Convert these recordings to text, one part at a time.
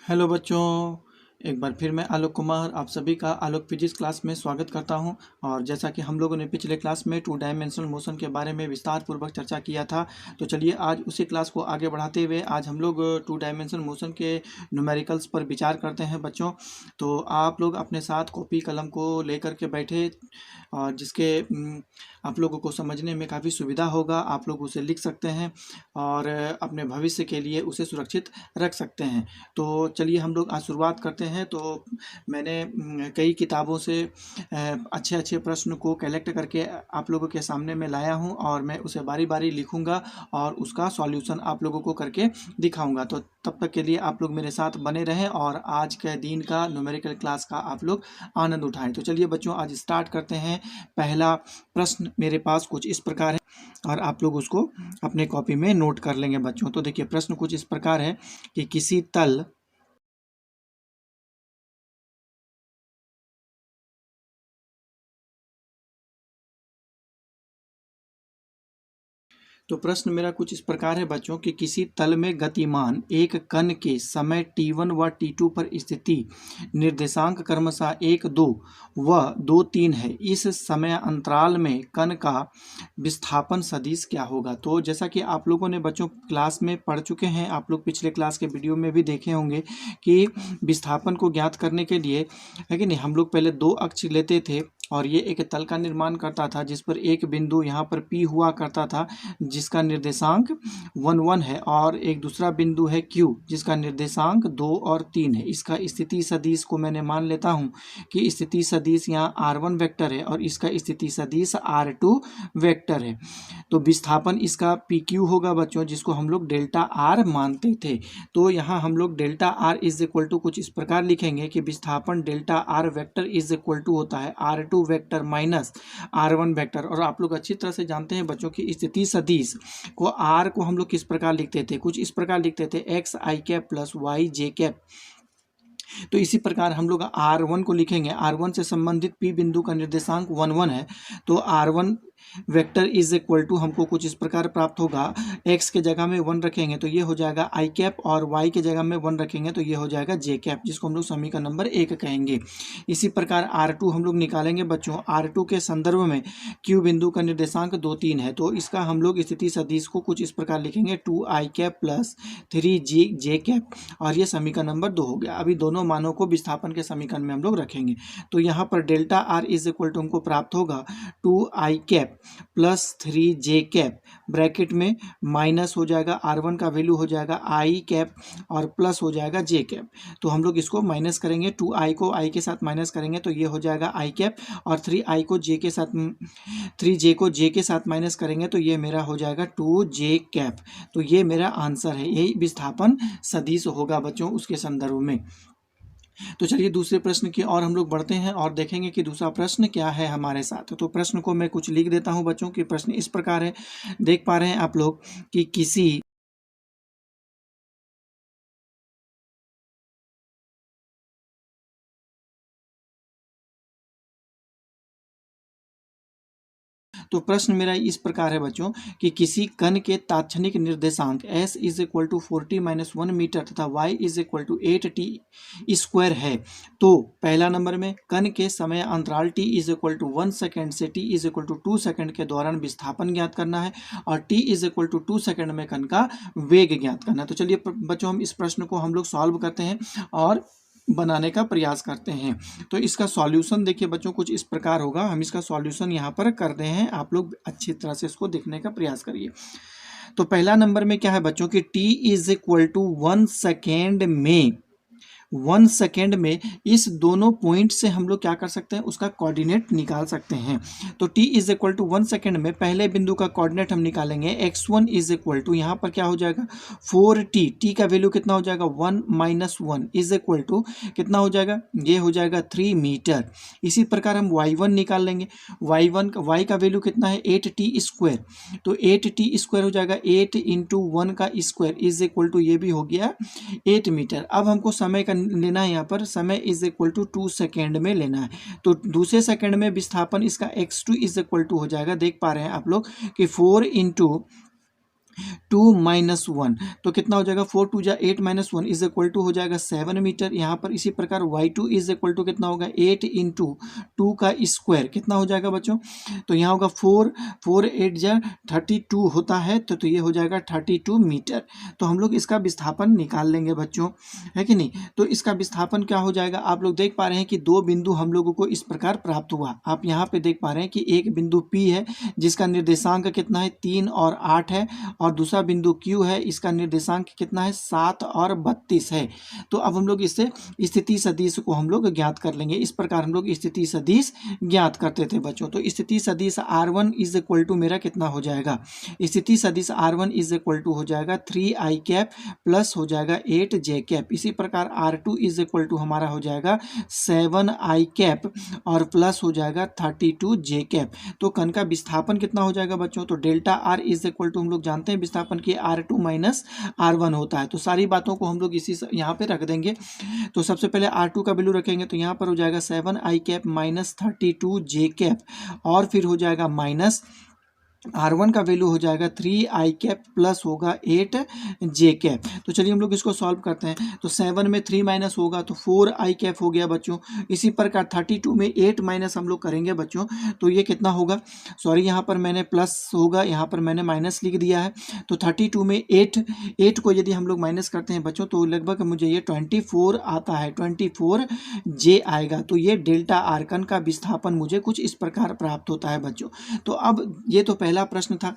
Hello बच्चों, एक बार फिर मैं आलोक कुमार आप सभी का आलोक फिजिक्स क्लास में स्वागत करता हूं। और जैसा कि हम लोगों ने पिछले क्लास में टू डायमेंशनल मोशन के बारे में विस्तार पूर्वक चर्चा किया था, तो चलिए आज उसी क्लास को आगे बढ़ाते हुए आज हम लोग टू डायमेंशनल मोशन के न्यूमेरिकल्स पर विचार करते हैं बच्चों। तो आप लोग अपने साथ कॉपी कलम को लेकर के बैठे, जिसके आप लोगों को समझने में काफ़ी सुविधा होगा। आप लोग उसे लिख सकते हैं और अपने भविष्य के लिए उसे सुरक्षित रख सकते हैं। तो चलिए हम लोग आज शुरुआत करते हैं। तो मैंने कई किताबों से अच्छे अच्छे प्रश्न को कलेक्ट करके आप लोगों के सामने मैं लाया हूं और मैं उसे बारी बारी लिखूंगा और उसका सॉल्यूशन आप लोगों को करके दिखाऊंगा। तो तब तक के लिए आप लोग मेरे साथ बने रहें और आज के दिन का न्यूमेरिकल क्लास का आप लोग आनंद उठाएं। तो चलिए बच्चों आज स्टार्ट करते हैं। पहला प्रश्न मेरे पास कुछ इस प्रकार है और आप लोग उसको अपने कॉपी में नोट कर लेंगे बच्चों। तो देखिए प्रश्न कुछ इस प्रकार है कि किसी तल तो प्रश्न मेरा कुछ इस प्रकार है बच्चों कि किसी तल में गतिमान एक कण के समय t1 व t2 पर स्थिति निर्देशांक क्रमशः 1 2 व 2 3 है। इस समय अंतराल में कण का विस्थापन सदिश क्या होगा। तो जैसा कि आप लोगों ने बच्चों क्लास में पढ़ चुके हैं, आप लोग पिछले क्लास के वीडियो में भी देखे होंगे कि विस्थापन को ज्ञात करने के लिए है कि नहीं, हम लोग पहले दो अक्ष लेते थे और ये एक तल का निर्माण करता था जिस पर एक बिंदु यहाँ पर P हुआ करता था जिसका निर्देशांक 1 1 है और एक दूसरा बिंदु है Q जिसका निर्देशांक 2 और 3 है। इसका स्थिति सदिश को मैंने मान लेता हूँ कि स्थिति सदिश यहाँ R1 वेक्टर है और इसका स्थिति सदिश R2 वेक्टर है। तो विस्थापन इसका PQ होगा बच्चों, जिसको हम लोग डेल्टा R मानते थे। तो यहाँ हम लोग delta R is equal to कुछ इस प्रकार लिखेंगे कि विस्थापन delta R vector is equal to होता है R2 vector minus R1 vector. और आप लोग अच्छी तरह से जानते हैं बच्चों की स्थिति सदिश को R को हम लोग किस प्रकार लिखते थे, कुछ इस प्रकार लिखते थे x i cap plus Y j cap. तो इसी प्रकार हम लोग R1 को लिखेंगे, R1 से संबंधित P बिंदु का निर्देशांक 1 1 है। तो R1 vector is equal to हमको कुछ इस प्रकार प्राप्त होगा, x के जगह में 1 रखेंगे तो ये हो जाएगा आई कैप और y के जगह में 1 रखेंगे तो ये हो जाएगा जे कैप, जिसको हम लोग समीकरण नंबर 1 कहेंगे। इसी प्रकार R2 हम लोग निकालेंगे बच्चों। R2 के संदर्भ में Q बिंदु का निर्देशांक 2 3 है तो इसका हम लोग स्थिति सदिश को कुछ इस प्रकार लिखेंगे 2 I cap plus 3 J cap और ये समीकरण नंबर 2 हो गया। अभी दोनों मानों को विस्थापन के समीकरण में हम लोग रखेंगे। तो यहाँ पर delta R is equal to हमको प्राप्त होगा 2 I cap plus 3 J cap, bracket में माइनस हो जाएगा R1 का वैल्यू हो जाएगा आई कैप और प्लस हो जाएगा जे कैप। तो हम लोग इसको माइनस करेंगे, 2i को i के साथ माइनस करेंगे तो ये हो जाएगा आई कैप और 3i को j के साथ 3j को j के साथ माइनस करेंगे तो ये मेरा हो जाएगा 2j कैप। तो ये मेरा आंसर है, यही विस्थापन सदिश होगा बच्चों उसके संदर्भ में। तो चलिए दूसरे प्रश्न की और हम लोग बढ़ते हैं और देखेंगे कि दूसरा प्रश्न क्या है हमारे साथ। तो प्रश्न को मैं कुछ लिख देता हूं बच्चों कि प्रश्न इस प्रकार है। देख पा रहे हैं आप लोग कि किसी तो प्रश्न मेरा इस प्रकार है बच्चों कि किसी कण के तात्क्षणिक निर्देशांक s is equal to 40-1 metre तथा y is equal to 8t square है। तो पहला नंबर में कण के समय अंतराल t is equal to 1 second से t is equal to 2 second के दौरान विस्थापन ज्ञात करना है और t is equal to 2 second में कण का वेग ज्ञात करना है। तो चलिए बच्चों हम इस प्रश्न को हम लोग सॉल्व करते हैं और बनाने का प्रयास करते हैं। तो इसका सॉल्यूशन देखिए बच्चों कुछ इस प्रकार होगा। हम इसका सॉल्यूशन यहाँ पर करते हैं, आप लोग अच्छी तरह से इसको देखने का प्रयास करिए। तो पहला नंबर में क्या है बच्चों की t is equal to 1 second में 1 सेकेंड में इस दोनों पॉइंट से हम लोग क्या कर सकते हैं, उसका कोऑर्डिनेट निकाल सकते हैं। तो t is equal to 1 second में पहले बिंदु का कोऑर्डिनेट हम निकालेंगे x1 इज इक्वल टू यहाँ पर क्या हो जाएगा 4t, t का वैल्यू कितना हो जाएगा 1 माइनस 1 इज इक्वल टू कितना हो जाएगा, ये हो जाएगा 3 मीटर। इसी प्रकार हम y1 निकाल लेंगे, y का वैल्यू कितना है 8t स्क्वायर, तो 8t स्क्वायर हो जाएगा 8 इंटू 1 का स्क्वायर इज इक्वल टू ये भी हो गया 8 मीटर। अब हमको समय का लेना है, यहाँ पर समय इज इक्वल टू 2 सेकेंड में लेना है। तो दूसरे सेकेंड में विस्थापन इसका x2 इज इक्वल टू हो जाएगा, देख पा रहे हैं आप लोग कि 4 इंटू 2 - 1 तो कितना हो जाएगा 4 2 जा 8 - 1 इज इक्वल टू हो जाएगा 7 मीटर। यहाँ पर इसी प्रकार y2 इज इक्वल टू कितना होगा 8 इंटू 2 का स्क्वायर कितना हो जाएगा बच्चों, तो यहाँ होगा 4 8 जा 32 होता है, तो ये हो जाएगा 32 मीटर। तो हम लोग इसका विस्थापन निकाल लेंगे बच्चों, है कि नहीं। तो इसका विस्थापन क्या हो जाएगा, आप लोग देख पा रहे हैं कि दो बिंदु हम लोगों को इस प्रकार प्राप्त हुआ। आप यहाँ पे देख पा रहे हैं कि एक बिंदु P है जिसका निर्देशांक कितना है 3 और 8 है, और दूसरा बिंदु Q है, इसका निर्देशांक कितना है 7 और 32 है। तो अब हम लोग इससे स्थिति सदिश को हम लोग ज्ञात कर लेंगे। इस प्रकार हम लोग स्थिति सदिश ज्ञात करते थे बच्चों। तो स्थिति सदिश R1 इज इक्वल टू मेरा कितना हो जाएगा, स्थिति सदिश R1 इज इक्वल टू हो जाएगा 3i कैप प्लस हो जाएगा 8j कैप। इसी प्रकार R2 इज इक्वल टू हमारा हो जाएगा 7i कैप और प्लस हो जाएगा 32j कैप। तो कण का विस्थापन कितना हो जाएगा बच्चों, तो delta R is equal to हम लोग जानते हैं विस्थापन की R2 माइनस R1 होता है। तो सारी बातों को हम लोग इसी यहाँ पे रख देंगे। तो सबसे पहले R2 का वैल्यू रखेंगे, तो यहाँ पर हो जाएगा 7i cap minus 32j cap, और फिर हो जाएगा माइनस R1 का वैल्यू हो जाएगा 3i कैप प्लस होगा 8j कैप। तो चलिए हम लोग इसको सॉल्व करते हैं। तो 7 में 3 माइनस होगा तो 4i कैप हो गया बच्चों। इसी प्रकार 32 में 8 माइनस हम लोग करेंगे बच्चों, तो ये कितना होगा, सॉरी यहाँ पर मैंने प्लस होगा, यहाँ पर मैंने माइनस लिख दिया है। तो 32 में 8 को यदि हम लोग माइनस करते हैं बच्चों, तो लगभग मुझे ये 24 आता है, 24j आएगा। तो ये डेल्टा आर कण का विस्थापन मुझे कुछ इस प्रकार प्राप्त होता है बच्चों। तो अब ये तो पहला प्रश्न था,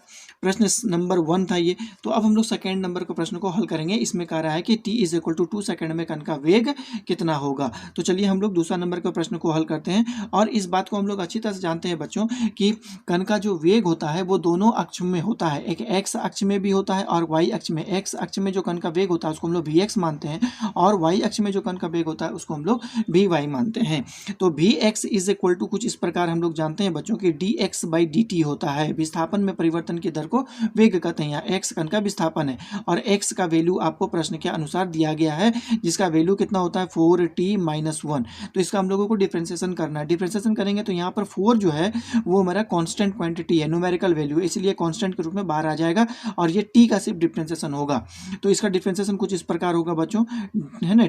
प्रश्न नंबर 1 था ये। तो अब हम लोग सेकेंड नंबर के प्रश्न को हल करेंगे। इसमें कह रहा है कि t is equal to 2 second में कण का वेग कितना होगा। तो चलिए हम लोग दूसरा नंबर के प्रश्न को हल करते हैं। और इस बात को हम लोग अच्छी तरह से जानते हैं बच्चों कि कण का जो वेग होता है वो दोनों अक्ष में होता है, एक x अक्ष में भी होता है और y अक्ष में। x अक्ष में जो कण का वेग होता है उसको हम लोग vx मानते हैं, और y अक्ष में जो कण का वेग होता है उसको हम लोग vy मानते हैं। तो vx इज इक्वल टू कुछ इस प्रकार हम लोग जानते हैं बच्चों की dx/dt होता है। विस्थापन में परिवर्तन की दर को वेग कहते हैं। यहाँ x कण का विस्थापन है और x का वैल्यू आपको प्रश्न के अनुसार दिया गया है, जिसका वैल्यू कितना होता है 4t - 1। तो इसका हम लोगों को डिफरेंशिएशन करना है। डिफरेंशिएशन करेंगे तो यहाँ पर 4 जो है वो हमारा कांस्टेंट क्वांटिटी है, न्यूमेरिकल वैल्यू, इसलिए कांस्टेंट के रूप में बाहर आ जाएगा, और ये t का सिर्फ डिफरेंशिएशन होगा। तो इसका डिफरेंशिएशन कुछ इस प्रकार होगा बच्चों, है ना,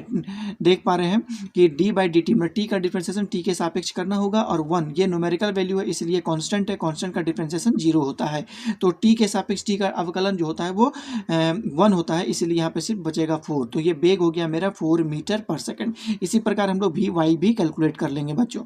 देख पा रहे हैं कि d/dt में t का डिफरेंशिएशन t के सापेक्ष करना होगा, और 1 ये न्यूमेरिकल वैल्यू है इसलिए कांस्टेंट है, कांस्टेंट का डिफरेंशिएशन 0 होता है। तो t के सापेक्ष t का अवकलन जो होता है वो 1 होता है, इसलिए यहाँ पे सिर्फ बचेगा 4। तो ये वेग हो गया मेरा 4 मीटर पर सेकंड। इसी प्रकार हम लोग vy भी कैलकुलेट कर लेंगे बच्चों।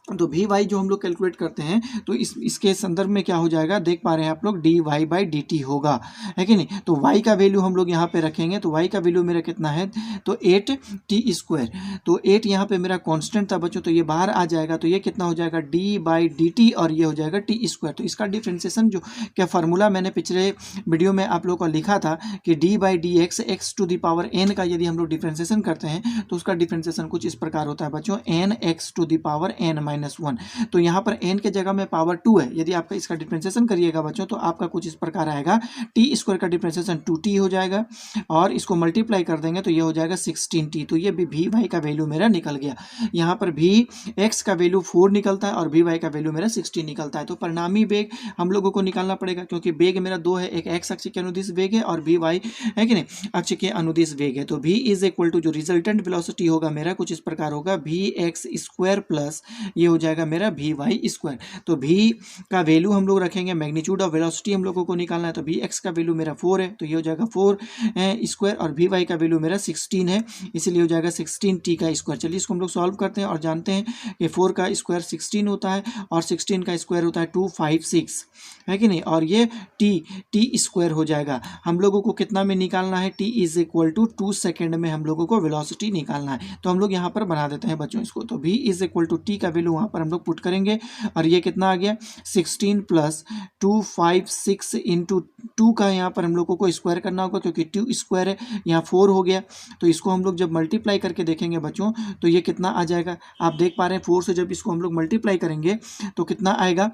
तो vy जो हम लोग कैलकुलेट करते हैं तो इसके संदर्भ में क्या हो जाएगा, देख पा रहे हैं आप लोग dy/dt होगा, है कि नहीं। तो y का वैल्यू हम लोग यहाँ पे रखेंगे, तो y का वैल्यू मेरा कितना है, तो 8t²। तो 8 यहाँ पे मेरा कांस्टेंट था बच्चों, तो ये बाहर आ जाएगा, तो ये कितना हो जाएगा d/dt, और ये हो जाएगा t²। तो इसका डिफरेंशिएशन जो क्या फार्मूला मैंने पिछले वीडियो में आप लोगों को लिखा था कि d/dx x⁴n का यदि हम लोग डिफरेंशिएशन करते हैं तो उसका डिफरेंशिएशन कुछ इस प्रकार होता है बच्चों, n x⁴n - 1। तो यहाँ पर n के जगह में पावर 2 है, यदि आपका इसका डिफरेंशिएशन करिएगा बच्चों तो आपका कुछ इस प्रकार आएगा, t² का डिफरेंशिएशन 2t हो जाएगा, और इसको मल्टीप्लाई कर देंगे तो ये हो जाएगा 16t। तो ये vy का वैल्यू मेरा निकल गया। यहाँ पर vx का वैल्यू 4 निकलता है और vy का वैल्यू मेरा 16 निकलता है। तो परिणामी वेग हम लोगों को निकालना पड़ेगा, क्योंकि वेग मेरा 2 है, एक x अक्ष के अनुदिश वेग है और vy है कि नहीं अक्ष के अनुदिश वेग है। तो v इज इक्वल टू जो रिजल्टेंट वेलोसिटी होगा मेरा कुछ इस प्रकार होगा, vx² प्लस ये हो जाएगा मेरा vy²। तो v का वैल्यू हम लोग रखेंगे, मैग्नीट्यूड ऑफ वेलोसिटी हम लोगों को निकालना है, तो vx का वैल्यू मेरा 4 है, तो ये हो जाएगा 4² और vy का वैल्यू मेरा 16 है, इसलिए हो जाएगा 16t²। चलिए इसको हम लोग सॉल्व करते हैं और जानते हैं कि 4 का स्क्वायर 16 होता है और 16 का स्क्वायर होता है 256, है कि नहीं, और ये t² हो जाएगा। हम लोगों को कितना में निकालना है, t is equal to 2 second में हम लोगों को वेलोसिटी निकालना है। तो हम लोग यहाँ पर बना देते हैं बच्चों इसको, तो v is equal to t का वैल्यू वहाँ पर हम लोग पुट करेंगे, और ये कितना आ गया 16 प्लस 256 इंटू 2 का यहाँ पर हम लोगों को स्क्वायर करना होगा, क्योंकि 2² है, यहाँ 4 हो गया। तो इसको हम लोग जब मल्टीप्लाई करके देखेंगे बच्चों तो ये कितना आ जाएगा, आप देख पा रहे हैं 4 से जब इसको हम लोग मल्टीप्लाई करेंगे तो कितना आएगा,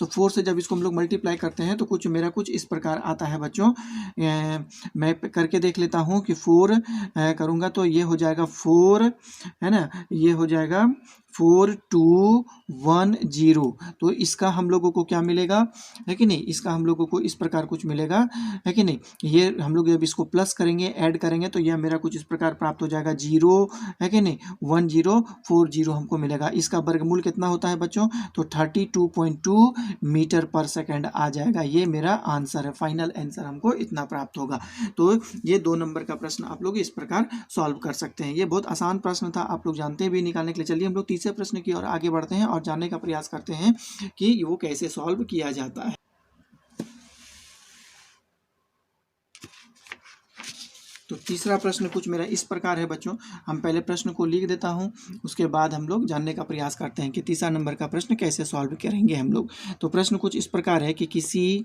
तो 4 से जब इसको हम लोग मल्टीप्लाई करते हैं तो कुछ मेरा कुछ इस प्रकार आता है बच्चों। मैं करके देख लेता हूँ कि 4 करूँगा तो ये हो जाएगा 4, है ना, ये हो जाएगा 4210। तो इसका हम लोगों को क्या मिलेगा, है कि नहीं, इसका हम लोगों को इस प्रकार कुछ मिलेगा, है कि नहीं। ये हम लोग जब इसको प्लस करेंगे, ऐड करेंगे, तो यह मेरा कुछ इस प्रकार प्राप्त हो जाएगा 0, है कि नहीं, 1040 हमको मिलेगा। इसका वर्गमूल कितना होता है बच्चों, तो 32.2 मीटर पर सेकंड आ जाएगा। ये मेरा आंसर है, फाइनल आंसर हमको इतना प्राप्त होगा। तो ये 2 नंबर का प्रश्न आप लोग इस प्रकार सॉल्व कर सकते हैं। ये बहुत आसान प्रश्न था, आप लोग जानते भी निकालने के लिए। चलिए हम लोग तीसरे प्रश्न की ओर आगे बढ़ते हैं और जानने का प्रयास करते हैं कि वो कैसे सॉल्व किया जाता है। तो तीसरा प्रश्न कुछ मेरा इस प्रकार है बच्चों। हम पहले प्रश्न को लिख देता हूं, उसके बाद हम लोग जानने का प्रयास करते हैं कि तीसरा नंबर का प्रश्न कैसे सॉल्व करेंगे हम लोग। तो प्रश्न कुछ इस प्रकार है कि किसी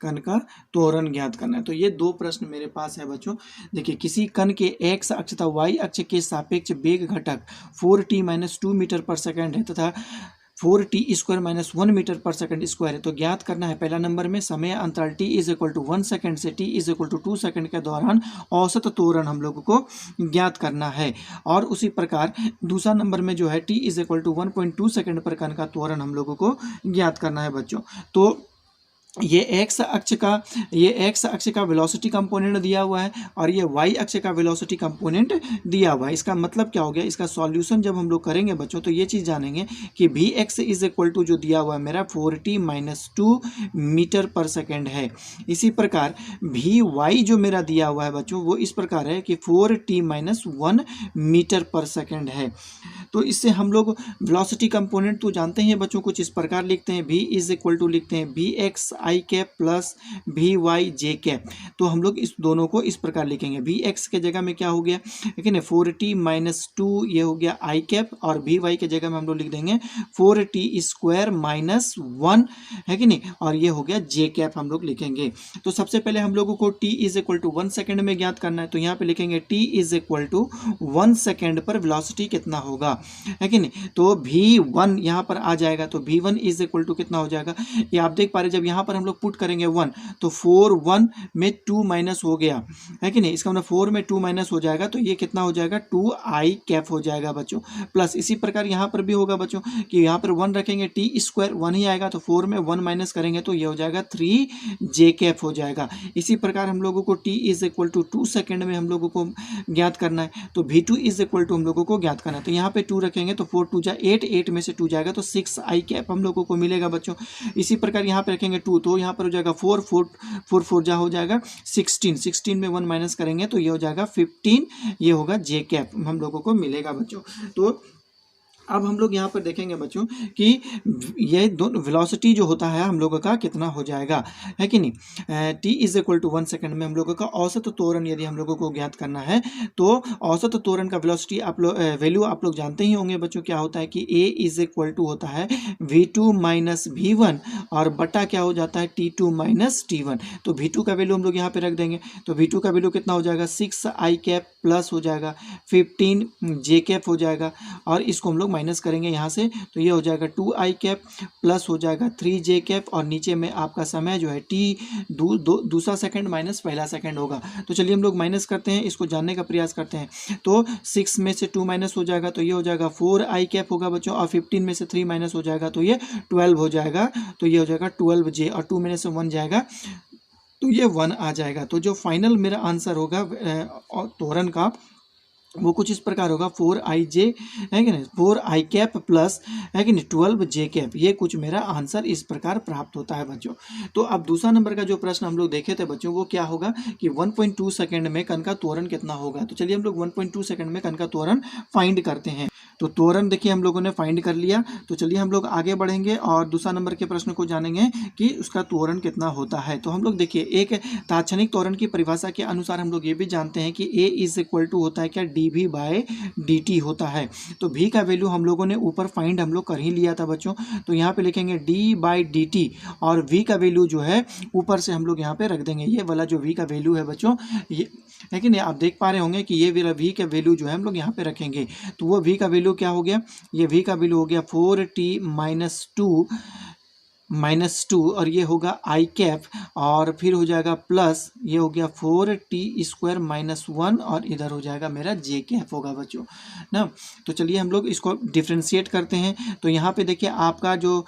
कण का त्वरण ज्ञात करना है। तो ये 2 प्रश्न मेरे पास है बच्चों। देखिए, किसी कण के x अक्ष तथा y अक्ष के सापेक्ष वेग घटक 4t-2 मीटर पर सेकंड है तथा 4t² - 1 मीटर पर सेकंड स्क्वायर है। तो ज्ञात करना है पहला नंबर में समय अंतराल t = 1 सेकंड से t = 2 सेकंड के दौरान औसत त्वरण हम लोगों को ज्ञात करना है। और उसी प्रकार दूसरा नंबर में जो है t = 1.2 सेकंड पर कण का त्वरण हम लोगों को ज्ञात करना है बच्चों। तो ये एक्स अक्ष का वेलोसिटी कंपोनेंट दिया हुआ है और ये वाई अक्ष का वेलोसिटी कंपोनेंट दिया हुआ है। इसका मतलब क्या हो गया, इसका सॉल्यूशन जब हम लोग करेंगे बच्चों तो ये चीज़ जानेंगे कि वी एक्स = जो दिया हुआ है मेरा 4t-2 मीटर पर सेकेंड है। इसी प्रकार वी वाई जो मेरा दिया हुआ है बच्चों वो इस प्रकार है कि 4t-1 मीटर पर सेकेंड है। तो इससे हम लोग वेलोसिटी कंपोनेंट तो जानते हैं बच्चों, कुछ इस प्रकार लिखते हैं, v = लिखते हैं v x i cap plus v y j cap. तो हम लोग इस दोनों को इस प्रकार लिखेंगे, वी एक्स के जगह में क्या हो गया, लेकिन 4t-2 ये हो गया आई कैप, और वी वाई के जगह में हम लोग लिख देंगे 4t² - 1, है कि नहीं, और ये हो गया जे कैप हम लोग लिखेंगे। तो सबसे पहले हम लोगों को t = 1 सेकेंड में ज्ञात करना है। तो यहाँ पे लिखेंगे t = 1 सेकेंड पर वेलोसिटी कितना होगा, है कि नहीं। तो v1 यहाँ पर आ जाएगा, तो v1 = कितना हो जाएगा, ये आप देख पा रहे, जब यहाँ पर हम लोग पुट करेंगे 1 तो 4 1 में 2 माइनस हो गया, है कि नहीं। इसका मतलब 4 में 2 माइनस हो जाएगा तो ये कितना हो जाएगा 2i कैप हो जाएगा बच्चों। प्लस इसी प्रकार यहाँ पर भी होगा बच्चों कि यहाँ पर 1 रखेंगे, t² 1 ही आएगा, तो 4 में 1 माइनस करेंगे तो ये हो जाएगा 3j कैप हो जाएगा। इसी प्रकार हम लोगों को t = 2 सेकेंड में हम लोगों को ज्ञात करना है। तो v2 = हम लोगों को ज्ञात करना है। तो यहाँ पे 2 रखेंगे तो 4 2 जा 8, 8 में से 2 जाएगा तो 6i कैप हम लोगों को मिलेगा बच्चों। इसी प्रकार यहाँ पे रखेंगे 2 तो यहाँ पर हो जाएगा 4 4 जा हो जाएगा 16, 16 में 1 माइनस करेंगे तो ये हो जाएगा 15, ये होगा जे कैप हम लोगों को मिलेगा बच्चों। तो अब हम लोग यहाँ पर देखेंगे बच्चों कि ये दोनों वेलोसिटी जो होता है हम लोगों का कितना हो जाएगा, है कि नहीं। t = 1 सेकंड में हम लोगों का औसत त्वरण यदि हम लोगों को ज्ञात करना है तो औसत त्वरण का वेलोसिटी आप लोग वैल्यू आप लोग जानते ही होंगे बच्चों, क्या होता है कि a = होता है v2 - v1 और बटा क्या हो जाता है t2 - t1। तो v2 का वैल्यू हम लोग यहाँ पे रख देंगे, तो v2 का वैल्यू कितना हो जाएगा 6i कैप प्लस हो जाएगा 15 जे कैप हो जाएगा, और इसको हम लोग माइनस करेंगे यहाँ से तो ये हो जाएगा 2i कैप प्लस हो जाएगा 3j कैप, और नीचे में आपका समय जो है t दूसरा सेकंड माइनस पहला सेकंड होगा। तो चलिए हम लोग माइनस करते हैं, इसको जानने का प्रयास करते हैं। तो 6 में से 2 माइनस हो जाएगा तो ये हो जाएगा 4i कैप होगा बच्चों, और 15 में से 3 माइनस हो जाएगा तो ये 12 हो जाएगा, तो ये हो जाएगा 12j, और 2 में से 1 जाएगा तो ये 1 आ जाएगा। तो जो फाइनल मेरा आंसर होगा त्वरण का वो कुछ इस प्रकार होगा 4ij, है कि नहीं, 4i कैप प्लस, है कि नहीं, 12j कैप। ये कुछ मेरा आंसर इस प्रकार प्राप्त होता है बच्चों। तो अब दूसरा नंबर का जो प्रश्न हम लोग देखे थे बच्चों वो क्या होगा कि 1.2 सेकंड में कण का त्वरण कितना होगा। तो चलिए हम लोग 1.2 सेकंड में कण का त्वरण फाइंड करते हैं। तो त्वरण देखिए हम लोगों ने फाइंड कर लिया। तो चलिए हम लोग आगे बढ़ेंगे और दूसरा नंबर के प्रश्न को जानेंगे कि उसका त्वरण कितना होता है। तो हम लोग देखिए एक तात्क्षणिक त्वरण की परिभाषा के अनुसार हम लोग ये भी जानते हैं कि a = होता है क्या dv/dt होता है। तो v का वैल्यू हम लोगों ने ऊपर फाइंड हम लोग कर ही लिया था बच्चों, तो यहाँ पे लिखेंगे d/dt और v का वैल्यू जो है ऊपर से हम लोग यहाँ पे रख देंगे। ये वाला जो v का वैल्यू है बच्चों, ये लेकिन आप देख पा रहे होंगे कि ये वाला v का वैल्यू जो है हम लोग यहाँ पे रखेंगे। तो वो v का वैल्यू क्या हो गया, ये v का वैल्यू हो गया 4t - 2 -2 और ये होगा आई कैप और फिर हो जाएगा प्लस ये हो गया 4t² -1 और इधर हो जाएगा मेरा जे कैप होगा बच्चों ना। तो चलिए हम लोग इसको डिफ्रेंशिएट करते हैं। तो यहाँ पे देखिए आपका जो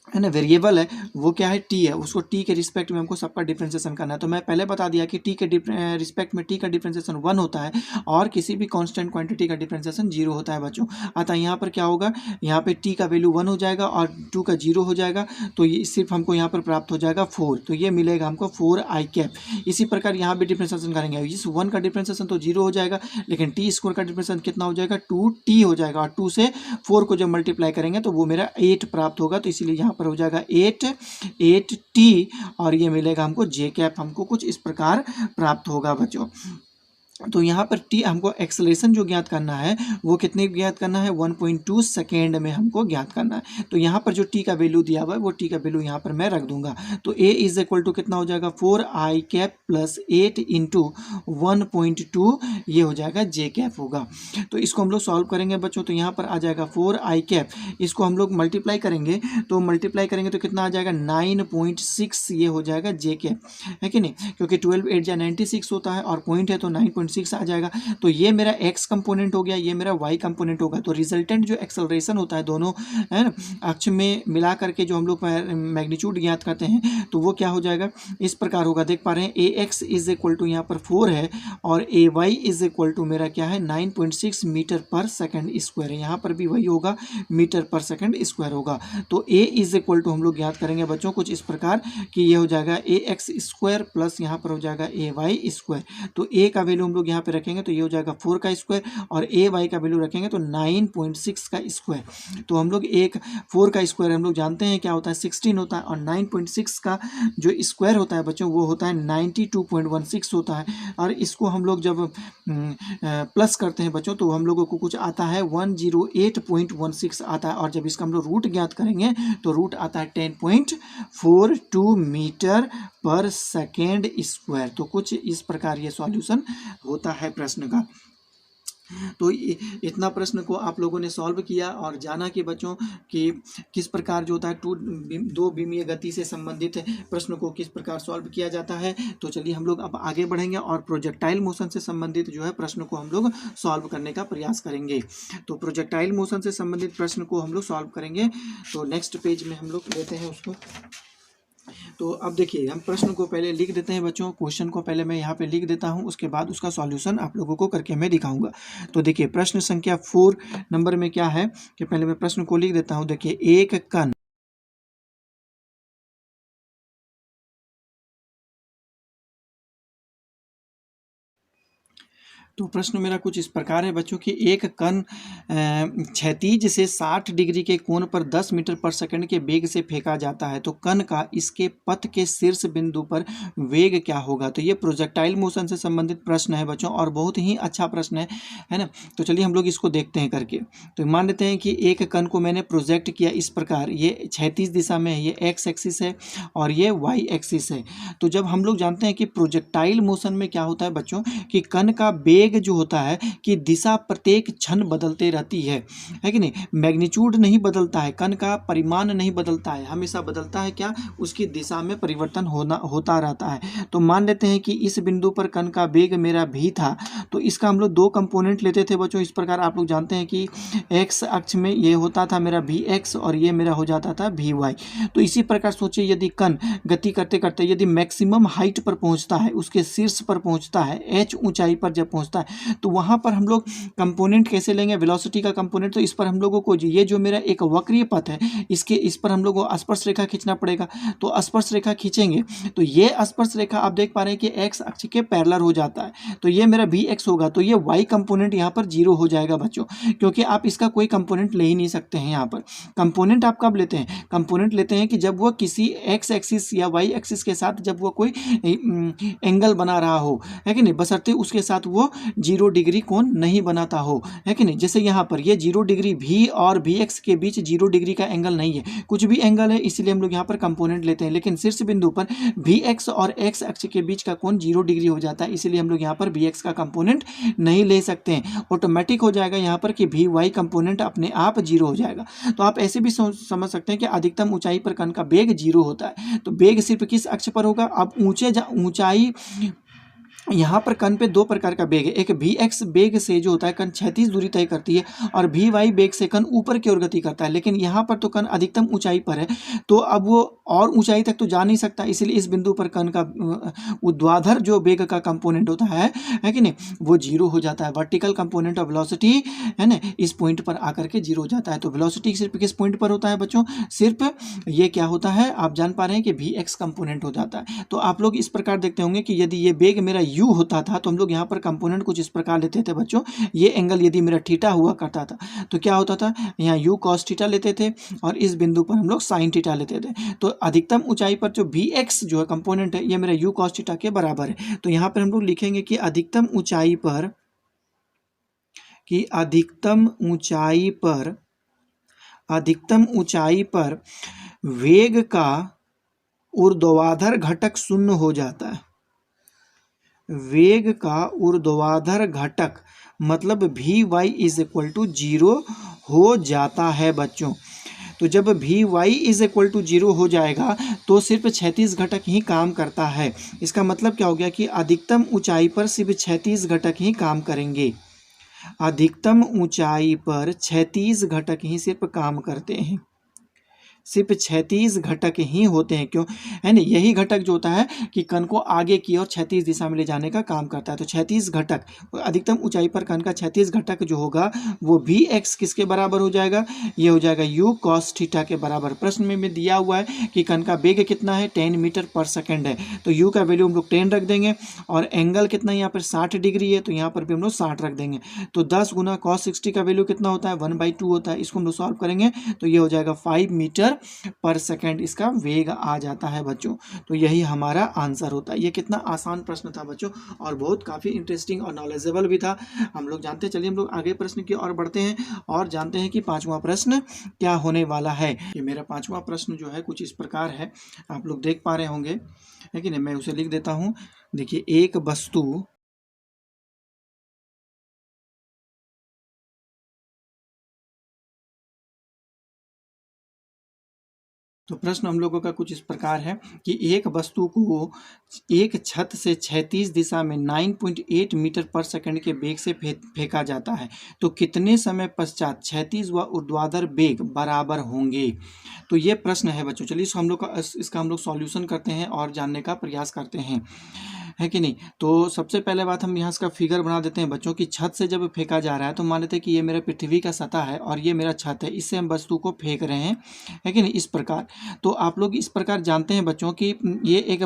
है ना वेरिएबल है वो क्या है टी है, उसको टी के रिस्पेक्ट में हमको सबका डिफ्रेंशिएशन करना है। तो मैं पहले बता दिया कि टी के रिस्पेक्ट में टी का डिफ्रेंशिएशन 1 होता है और किसी भी कांस्टेंट क्वांटिटी का डिफ्रेंशिएशन 0 होता है बच्चों। अतः यहाँ पर क्या होगा, यहाँ पे टी का वैल्यू 1 हो जाएगा और 2 का 0 हो जाएगा, तो ये सिर्फ हमको यहाँ पर प्राप्त हो जाएगा 4, तो ये मिलेगा हमको 4 आई कैप। इसी प्रकार यहाँ भी डिफ्रेंशिएशन करेंगे, इस 1 का डिफ्रेंशिएशन तो 0 हो जाएगा, लेकिन टी स्क्वायर का डिफ्रेंशिएशन कितना हो जाएगा 2t हो जाएगा और 2 से 4 को जब मल्टीप्लाई करेंगे तो वो मेरा 8 प्राप्त होगा। तो इसीलिए यहाँ पर हो जाएगा 8t और ये मिलेगा हमको जे कैप, हमको कुछ इस प्रकार प्राप्त होगा बच्चों। तो यहाँ पर टी हमको एक्सेलरेशन जो ज्ञात करना है वो कितने ज्ञात करना है 1.2 सेकेंड में हमको ज्ञात करना है। तो यहाँ पर जो टी का वैल्यू दिया हुआ है वो टी का वैल्यू यहाँ पर मैं रख दूंगा। तो a इज इक्वल टू कितना हो जाएगा 4 आई कैप प्लस 8 इंटू 1.2 ये हो जाएगा जे कैप होगा। तो इसको हम लोग सॉल्व करेंगे बच्चों। तो यहाँ पर आ जाएगा 4 आई कैप, इसको हम लोग मल्टीप्लाई करेंगे तो कितना आ जाएगा 9.6 ये हो जाएगा जे कैप, है कि नहीं, क्योंकि 12 8 या 96 होता है और पॉइंट है तो 9.6 आ जाएगा। तो ये मेरा x कंपोनेंट हो गया, ये मेरा y कंपोनेंट होगा। तो रिजल्टेंट जो एक्सेलरेशन होता है दोनों है ना अक्ष में मिला करके जो हम लोग मैग्नीट्यूड ज्ञात करते हैं तो वो क्या हो जाएगा इस प्रकार होगा, देख पा रहे हैं ax इज इक्वल टू यहाँ पर 4 है और ay इज इक्वल टू मेरा क्या है 9.6 मीटर पर सेकेंड स्क्वायर है, यहाँ पर भी वही होगा मीटर पर सेकेंड स्क्वायर होगा। तो a इज इक्वल टू हम लोग ज्ञात करेंगे बच्चों कुछ इस प्रकार कि ये हो जाएगा ax स्क्वायर प्लस यहाँ पर हो जाएगा ay स्क्वायर। तो a का वैल्यू हम लोग यहाँ पे रखेंगे तो ये हो जाएगा 4 का स्क्वायर और ए वाई का वैल्यू रखेंगे तो 9.6 का स्क्वायर। तो हम लोग 4 का स्क्वायर हम लोग जानते हैं क्या होता है 16 होता है और 9.6 का जो स्क्वायर होता है बच्चों वो होता है 92.16 होता है। और इसको हम लोग जब प्लस करते हैं बच्चों तो हम लोगों को कुछ आता है 108.16 आता है और जब इसका हम लोग रूट ज्ञात करेंगे तो रूट आता है 10.42 मीटर पर सेकेंड स्क्वायर। तो कुछ इस प्रकार ये सॉल्यूशन होता है प्रश्न का। तो इतना प्रश्न को आप लोगों ने सॉल्व किया और जाना कि बच्चों कि किस प्रकार जो होता है दो विमीय गति से संबंधित प्रश्न को किस प्रकार सॉल्व किया जाता है। तो चलिए हम लोग अब आगे बढ़ेंगे और प्रोजेक्टाइल मोशन से संबंधित जो है प्रश्न को हम लोग सॉल्व करने का प्रयास करेंगे। तो प्रोजेक्टाइल मोशन से संबंधित प्रश्न को हम लोग सॉल्व करेंगे। तो नेक्स्ट पेज में हम लोग लेते हैं उसको। तो अब देखिए हम प्रश्न को पहले लिख देते हैं बच्चों, क्वेश्चन को पहले मैं यहाँ पे लिख देता हूँ, उसके बाद उसका सॉल्यूशन आप लोगों को करके मैं दिखाऊंगा। तो देखिए प्रश्न संख्या 4 नंबर में क्या है कि पहले मैं प्रश्न को लिख देता हूँ। देखिए एक कण तो प्रश्न मेरा कुछ इस प्रकार है बच्चों कि एक कण क्षैतिज से 60 डिग्री के कोण पर 10 मीटर पर सेकंड के वेग से फेंका जाता है। तो कण का इसके पथ के शीर्ष बिंदु पर वेग क्या होगा। तो ये प्रोजेक्टाइल मोशन से संबंधित प्रश्न है बच्चों और बहुत ही अच्छा प्रश्न है ना। तो चलिए हम लोग इसको देखते हैं करके। तो मान लेते हैं कि एक कण को मैंने प्रोजेक्ट किया इस प्रकार, ये क्षैतिज दिशा में है, ये एक्स एक्सिस है और ये वाई एक्सिस है। तो जब हम लोग जानते हैं कि प्रोजेक्टाइल मोशन में क्या होता है बच्चों कि कण का वेग जो होता है कि दिशा प्रत्येक क्षण बदलते रहती है कि नहीं, मैग्नीट्यूड नहीं बदलता है, कण का परिमाण नहीं बदलता है, हमेशा बदलता है क्या उसकी दिशा में परिवर्तन होता रहता है। तो मान लेते हैं कि इस बिंदु पर कण का वेग मेरा v था। तो इसका हम लोग दो कंपोनेंट लेते थे बच्चों इस प्रकार। आप लोग जानते हैं कि x अक्ष में ये होता था मेरा vx और ये मेरा हो जाता था vy। तो इसी प्रकार सोचिए यदि कण गति करते करते यदि मैक्सिमम हाइट पर पहुंचता है, उसके शीर्ष पर पहुंचता है, h ऊंचाई पर जब पहुंचता है तो वहां पर हम लोग कंपोनेंट कैसे लेंगे, वेलोसिटी का कंपोनेंट। तो इस पर हम लोगों को ये जो मेरा एक वक्रीय पथ है इसके इस पर हम लोगों को स्पर्श रेखा खींचना पड़ेगा। तो स्पर्श रेखा खींचेंगे तो ये स्पर्श रेखा आप देख पा रहे हैं कि एक्स अक्ष के पैरेलल हो जाता है। तो ये मेरा वी एक्स होगा, तो ये वाई कंपोनेंट यहाँ पर 0 हो जाएगा बच्चों, क्योंकि आप इसका कोई कंपोनेंट ले ही नहीं सकते हैं। यहाँ पर कंपोनेंट आप कब लेते हैं, कंपोनेंट लेते हैं कि जब वो किसी एक्स एक्सिस या वाई एक्सिस के साथ जब वो कोई एंगल बना रहा हो, है कि नहीं, बशर्ते उसके साथ वो जीरो डिग्री कोण नहीं बनाता हो, है कि नहीं। जैसे यहाँ पर ये 0 डिग्री भी और भी एक्स के बीच 0 डिग्री का एंगल नहीं है, कुछ भी एंगल है, इसलिए हम लोग यहाँ पर कंपोनेंट लेते हैं। लेकिन शीर्ष बिंदु पर भी एक्स और एक्स अक्ष के बीच का कोण 0 डिग्री हो जाता है, इसलिए हम लोग यहाँ पर भी एक्स का कंपोनेंट नहीं ले सकते हैं। ऑटोमेटिक हो जाएगा यहाँ पर कि भी वाई कंपोनेंट अपने आप 0 हो जाएगा। तो आप ऐसे भी समझ सकते हैं कि अधिकतम ऊंचाई पर कण का वेग 0 होता है। तो वेग सिर्फ किस अक्ष पर होगा? अब ऊंचाई यहाँ पर कण पे दो प्रकार का वेग है, एक भी एक्स वेग से जो होता है कण क्षैतिज दूरी तय करती है, और भी वाई वेग से कण ऊपर की ओर गति करता है। लेकिन यहाँ पर तो कण अधिकतम ऊंचाई पर है, तो अब वो और ऊंचाई तक तो जा नहीं सकता, इसलिए इस बिंदु पर कण का ऊर्ध्वाधर जो वेग का कंपोनेंट होता है कि नहीं, वो 0 हो जाता है। वर्टिकल कंपोनेंट ऑफ वेलोसिटी है ना, इस पॉइंट पर आकर के 0 हो जाता है। तो वेलोसिटी सिर्फ किस पॉइंट पर होता है बच्चों? सिर्फ ये क्या होता है, आप जान पा रहे हैं कि भी एक्स कंपोनेंट हो जाता है। तो आप लोग इस प्रकार देखते होंगे कि यदि ये वेग मेरा यू होता था तो हम लोग यहाँ पर कंपोनेंट कुछ इस प्रकार लेते थे बच्चों। ये एंगल यदि मेरा थीटा हुआ करता था तो क्या होता था, यहाँ यू कॉस थीटा लेते थे और इस बिंदु पर हम लोग साइन थीटा लेते थे। तो अधिकतम ऊंचाई पर जो भी एक्स जो है कंपोनेंट है, ये मेरा यू कॉस थीटा के बराबर है। तो यहाँ पर हम लोग लिखेंगे कि अधिकतम ऊंचाई पर वेग का ऊर्ध्वाधर घटक शून्य हो जाता है। वेग का ऊर्ध्वाधर घटक मतलब भी वाई इज इक्वल टू 0 हो जाता है बच्चों। तो जब भी वाई इज इक्वल टू 0 हो जाएगा तो सिर्फ क्षैतिज घटक ही काम करता है। इसका मतलब क्या हो गया कि अधिकतम ऊंचाई पर सिर्फ क्षैतिज घटक ही काम करेंगे। अधिकतम ऊंचाई पर क्षैतिज घटक ही सिर्फ काम करते हैं, सिर्फ क्षैतिज घटक ही होते हैं। क्यों? है ना, यही घटक जो होता है कि कण को आगे की ओर क्षैतिज दिशा में ले जाने का काम करता है। तो क्षैतिज घटक, अधिकतम ऊंचाई पर कण का क्षैतिज घटक जो होगा वो भी एक्स किसके बराबर हो जाएगा? ये हो जाएगा यू कॉस थीटा के बराबर। प्रश्न में दिया हुआ है कि कण का वेग कितना है, 10 मीटर पर सेकेंड है। तो यू का वैल्यू हम लोग 10 रख देंगे और एंगल कितना यहाँ पर 60 डिग्री है, तो यहाँ पर भी हम लोग 60 रख देंगे। तो 10 गुना कॉस 60 का वैल्यू कितना होता है? 1/2 होता है। इसको हम लोग सॉल्व करेंगे तो ये हो जाएगा 5 मीटर पर सेकेंड इसका वेग आ जाता है बच्चों। तो यही हमारा आंसर होता है। ये कितना आसान प्रश्न था बच्चों और बहुत काफ़ी इंटरेस्टिंग और नॉलेजेबल भी था। हम लोग जानते, चलिए हम लोग आगे प्रश्न की ओर बढ़ते हैं और जानते हैं कि पांचवा प्रश्न क्या होने वाला है। ये मेरा पांचवा प्रश्न जो है कुछ इस प्रकार है, आप लोग देख पा रहे होंगे, है कि नहीं। मैं उसे लिख देता हूँ। देखिए, एक वस्तु तो प्रश्न हम लोगों का कुछ इस प्रकार है कि एक वस्तु को एक छत से क्षैतिज दिशा में 9.8 मीटर पर सेकंड के वेग से फेंका जाता है, तो कितने समय पश्चात क्षैतिज व ऊर्ध्वाधर वेग बराबर होंगे? तो ये प्रश्न है बच्चों। चलिए इसका हम लोग सॉल्यूशन करते हैं और जानने का प्रयास करते हैं, है कि नहीं। तो सबसे पहले बात हम यहाँ इसका फिगर बना देते हैं बच्चों की। छत से जब फेंका जा रहा है तो मान लेते हैं कि ये मेरा पृथ्वी का सतह है और ये मेरा छत है, इससे हम वस्तु को फेंक रहे हैं, है कि नहीं, इस प्रकार। तो आप लोग इस प्रकार जानते हैं बच्चों कि ये एक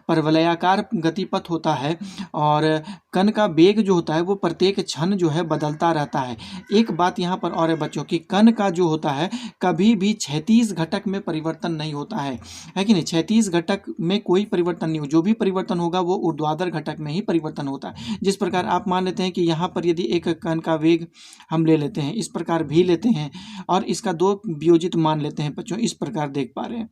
परवलयाकार गतिपथ होता है और कण का वेग जो होता है वो प्रत्येक क्षण जो है बदलता रहता है। एक बात यहाँ पर और है बच्चों कि कण का जो होता है कभी भी क्षैतिज घटक में परिवर्तन नहीं होता है कि नहीं। क्षैतिज घटक में कोई परिवर्तन नहीं हो, जो भी परिवर्तन होगा वो ऊर्ध्वाधर घटक में ही परिवर्तन होता है। जिस प्रकार आप मान लेते हैं कि यहाँ पर यदि एक कण का वेग हम ले लेते हैं, इस प्रकार भी लेते हैं और इसका दो वियोजित मान लेते हैं बच्चों, इस प्रकार देख पा रहे हैं।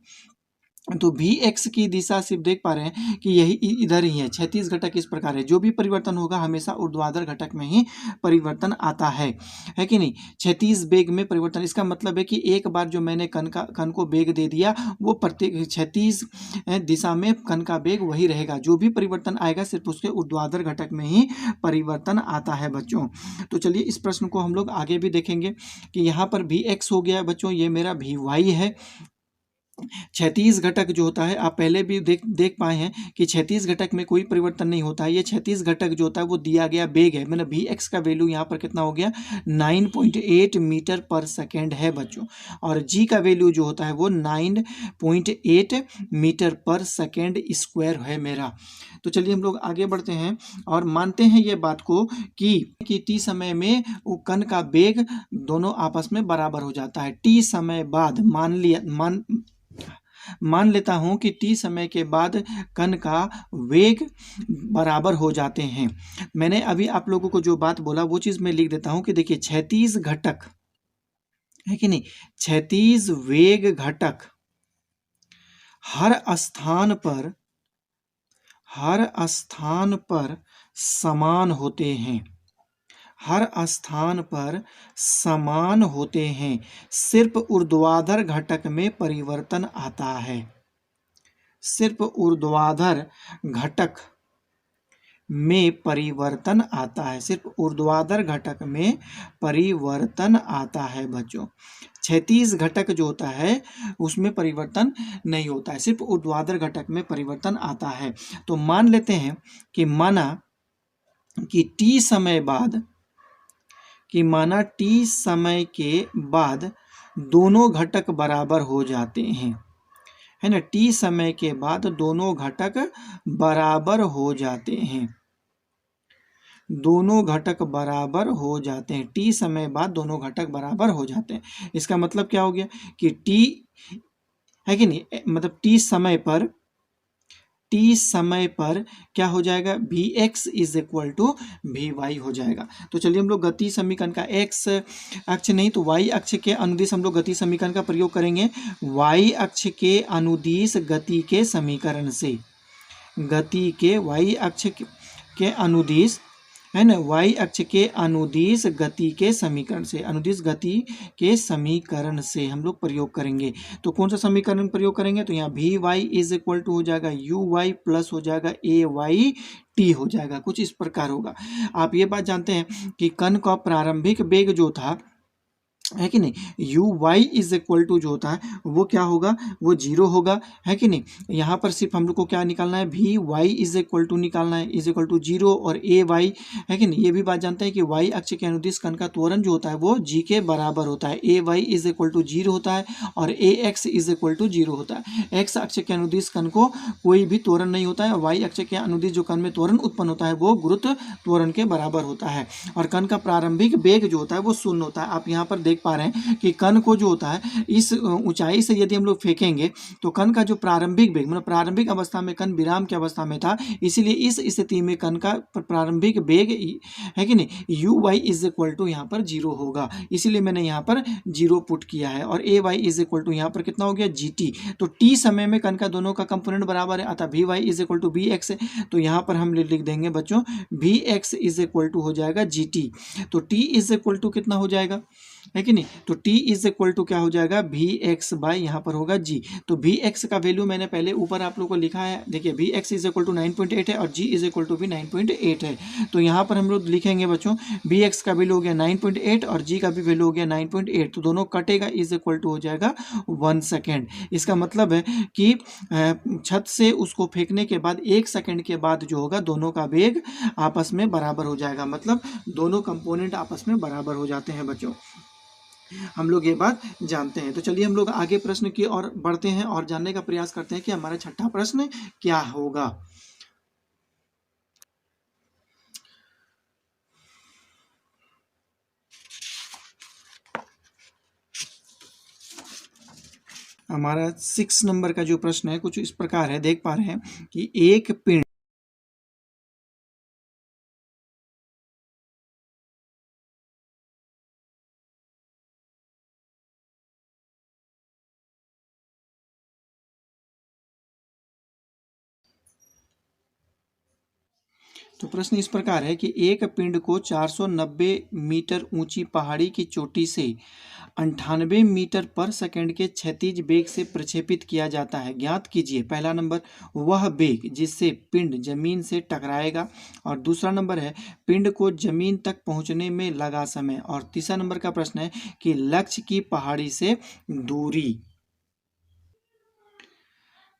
तो भी एक्स की दिशा सिर्फ देख पा रहे हैं कि यही इधर ही है। क्षैतिज घटक इस प्रकार है, जो भी परिवर्तन होगा हमेशा ऊर्ध्वाधर घटक में ही परिवर्तन आता है कि नहीं। क्षैतिज वेग में परिवर्तन, इसका मतलब है कि एक बार जो मैंने कण को वेग दे दिया वो प्रत्येक क्षैतिज दिशा में कण का वेग वही रहेगा, जो भी परिवर्तन आएगा सिर्फ उसके ऊर्ध्वाधर घटक में ही परिवर्तन आता है बच्चों। तो चलिए इस प्रश्न को हम लोग आगे भी देखेंगे कि यहाँ पर भी एक्स हो गया बच्चों, ये मेरा भी वाई है। क्षैतिज घटक जो होता है आप पहले भी देख पाए हैं कि क्षैतिज घटक में कोई परिवर्तन नहीं होता है। ये क्षैतिज घटक जो होता है वो दिया गया वेग है, मतलब भी एक्स का वैल्यू यहाँ पर कितना हो गया 9.8 मीटर पर सेकेंड है बच्चों, और जी का वैल्यू जो होता है वो 9.8 मीटर पर सेकेंड स्क्वायर है मेरा। तो चलिए हम लोग आगे बढ़ते हैं और मानते हैं ये बात को कि टी समय में कण का वेग दोनों आपस में बराबर हो जाता है। टी समय बाद मान लेता हूं कि t समय के बाद कण का वेग बराबर हो जाते हैं। मैंने अभी आप लोगों को जो बात बोला वो चीज मैं लिख देता हूं कि देखिए क्षैतिज घटक है कि नहीं, क्षैतिज वेग घटक हर स्थान पर समान होते हैं, हर स्थान पर समान होते हैं, सिर्फ ऊर्ध्वाधर घटक में परिवर्तन आता है, सिर्फ ऊर्ध्वाधर घटक में परिवर्तन आता है, सिर्फ ऊर्ध्वाधर घटक में परिवर्तन आता है बच्चों। क्षैतिज घटक जो होता है उसमें परिवर्तन नहीं होता है, सिर्फ ऊर्ध्वाधर घटक में परिवर्तन आता है। तो मान लेते हैं कि माना कि t समय के बाद दोनों घटक बराबर हो जाते हैं, है ना, t समय के बाद दोनों घटक बराबर हो जाते हैं, दोनों घटक बराबर हो जाते हैं, t समय बाद दोनों घटक बराबर हो जाते हैं। इसका मतलब क्या हो गया कि t है कि नहीं, मतलब t समय पर क्या हो जाएगा, भी एक्स इज इक्वल टू भी वाई हो जाएगा। तो चलिए हम लोग गति समीकरण का एक्स अक्ष नहीं तो वाई अक्ष के अनुदिश हम लोग गति समीकरण का प्रयोग करेंगे। वाई अक्ष के अनुदिश गति के समीकरण से, गति के वाई अक्ष के अनुदिश, है ना, वाई अक्ष के अनुदिश गति के समीकरण से, अनुदिश गति के समीकरण से हम लोग प्रयोग करेंगे। तो कौन सा समीकरण प्रयोग करेंगे, तो यहाँ भी वाई इज इक्वल टू हो जाएगा यू वाई प्लस हो जाएगा ए वाई टी हो जाएगा, कुछ इस प्रकार होगा। आप ये बात जानते हैं कि कण का प्रारंभिक वेग जो था, है कि नहीं, u y is equal to जो होता है वो क्या होगा, वो जीरो होगा, है कि नहीं। यहाँ पर सिर्फ हम लोग को क्या निकालना है, भी वाई इज इक्वल टू निकालना है, इज इक्वल टू जीरो, और ए वाई, है कि नहीं। ये भी बात जानते हैं कि वाई अक्ष के अनुदिश कण का त्वरण जो होता है वो जी के बराबर होता है, A Y is equal to zero होता है और A X is equal to zero होता है। एक्स अक्ष के अनुदिश कण को कोई भी त्वरण नहीं होता है, और वाई अक्ष के अनुदिश जो कण में त्वरण उत्पन्न होता है वो गुरुत्व त्वरण के बराबर होता है, और कण का प्रारंभिक वेग जो होता है वो शून्य होता है। आप यहाँ पर देख पा रहे हैं कि कण को जो होता है इस ऊंचाई से यदि हम लोग फेंकेंगे तो कण का जो प्रारंभिक वेग, मतलब प्रारंभिक अवस्था में कण विराम की अवस्था में था, इसीलिए इस स्थिति में कण का प्रारंभिक वेग, है कि नहीं, u y is equal to यहाँ पर जीरो होगा, इसीलिए मैंने यहाँ पर जीरो पुट किया है, और ए वाई इज इक्वल टू यहाँ पर कितना हो गया जी टी। तो टी समय में कण का दोनों का कंपोनेंट बराबर है, अतः भी y is equal to b x, तो यहाँ पर हम लिख देंगे बच्चों भी एक्स इज इक्वल टू हो जाएगा जी टी। तो टी इज इक्वल टू कितना हो जाएगा, है कि नहीं, तो t इज इक्वल टू क्या हो जाएगा, भी एक्स बाय यहाँ पर होगा g। तो भी एक्स का वैल्यू मैंने पहले ऊपर आप लोगों को लिखा है, देखिए भी एक्स इज इक्वल टू 9.8 है और g इज इक्वल टू भी 9.8 है। तो यहाँ पर हम लोग लिखेंगे बच्चों भी एक्स का वैल्यू हो गया 9.8 और g का भी वैल्यू हो गया 9.8, तो दोनों कटेगा, इज इक्वल टू हो जाएगा 1 सेकेंड। इसका मतलब है कि छत से उसको फेंकने के बाद 1 सेकेंड के बाद जो होगा दोनों का वेग आपस में बराबर हो जाएगा, मतलब दोनों कंपोनेंट आपस में बराबर हो जाते हैं बच्चों, हम लोग ये बात जानते हैं। तो चलिए हम लोग आगे प्रश्न की ओर बढ़ते हैं और जानने का प्रयास करते हैं कि हमारा छठा प्रश्न क्या होगा। हमारा 6 नंबर का जो प्रश्न है कुछ इस प्रकार है, देख पा रहे हैं कि एक पिंड तो प्रश्न इस प्रकार है कि एक पिंड को 490 मीटर ऊंची पहाड़ी की चोटी से 98 मीटर पर सेकंड के क्षैतिज वेग से प्रक्षेपित किया जाता है। ज्ञात कीजिए पहला नंबर वह वेग जिससे पिंड जमीन से टकराएगा, और दूसरा नंबर है पिंड को जमीन तक पहुंचने में लगा समय, और तीसरा नंबर का प्रश्न है कि लक्ष्य की पहाड़ी से दूरी।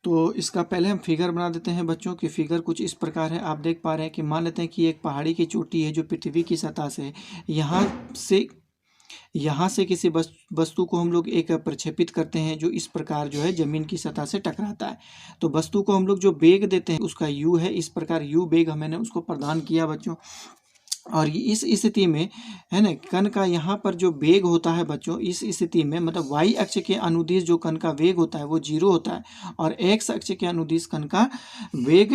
तो इसका पहले हम फिगर बना देते हैं बच्चों की। फिगर कुछ इस प्रकार है, आप देख पा रहे हैं कि मान लेते हैं कि एक पहाड़ी की चोटी है जो पृथ्वी की सतह से यहाँ से किसी वस्तु को हम लोग एक प्रक्षेपित करते हैं जो इस प्रकार जो है जमीन की सतह से टकराता है। तो वस्तु को हम लोग जो वेग देते हैं उसका यू है, इस प्रकार यू वेग मैंने उसको प्रदान किया बच्चों। और इस स्थिति में है ना, कण का यहाँ पर जो वेग होता है बच्चों, इस स्थिति में मतलब वाई अक्ष के अनुदिश जो कण का वेग होता है वो 0 होता है और एक्स अक्ष के अनुदिश कण का वेग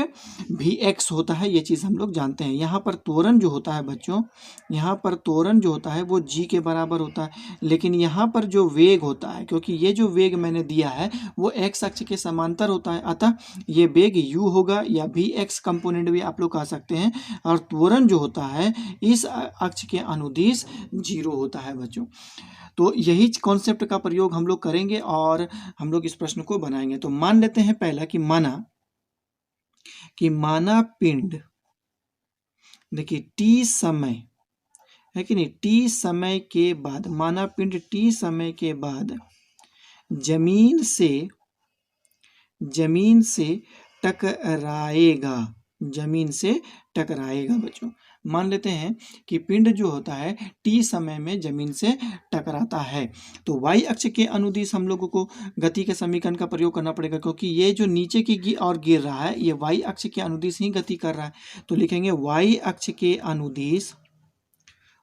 भी एक्स होता है। ये चीज़ हम लोग जानते हैं। यहाँ पर त्वरण जो होता है बच्चों, यहाँ पर त्वरण जो होता है वो जी के बराबर होता है, लेकिन यहाँ पर जो वेग होता है, क्योंकि ये जो वेग मैंने दिया है वो एक्स अक्ष के समांतर होता है, अतः ये वेग यू होगा या भी एक्स कंपोनेंट भी आप लोग कह सकते हैं। और त्वरण जो होता है इस अक्ष के अनुदिश 0 होता है बच्चों। तो यही कॉन्सेप्ट का प्रयोग हम लोग करेंगे और हम लोग इस प्रश्न को बनाएंगे। तो मान लेते हैं पहला कि माना पिंड, देखिए टी समय है कि नहीं, टी समय के बाद, माना पिंड टी समय के बाद जमीन से टकराएगा, जमीन से टकराएगा बच्चों। मान लेते हैं कि पिंड जो होता है टी समय में जमीन से टकराता है, तो वाई अक्ष के अनुदिश हम लोगों को गति के समीकरण का प्रयोग करना पड़ेगा, क्योंकि ये जो नीचे की ओर गिर रहा है ये वाई अक्ष के अनुदिश ही गति कर रहा है। तो लिखेंगे वाई अक्ष के अनुदिश,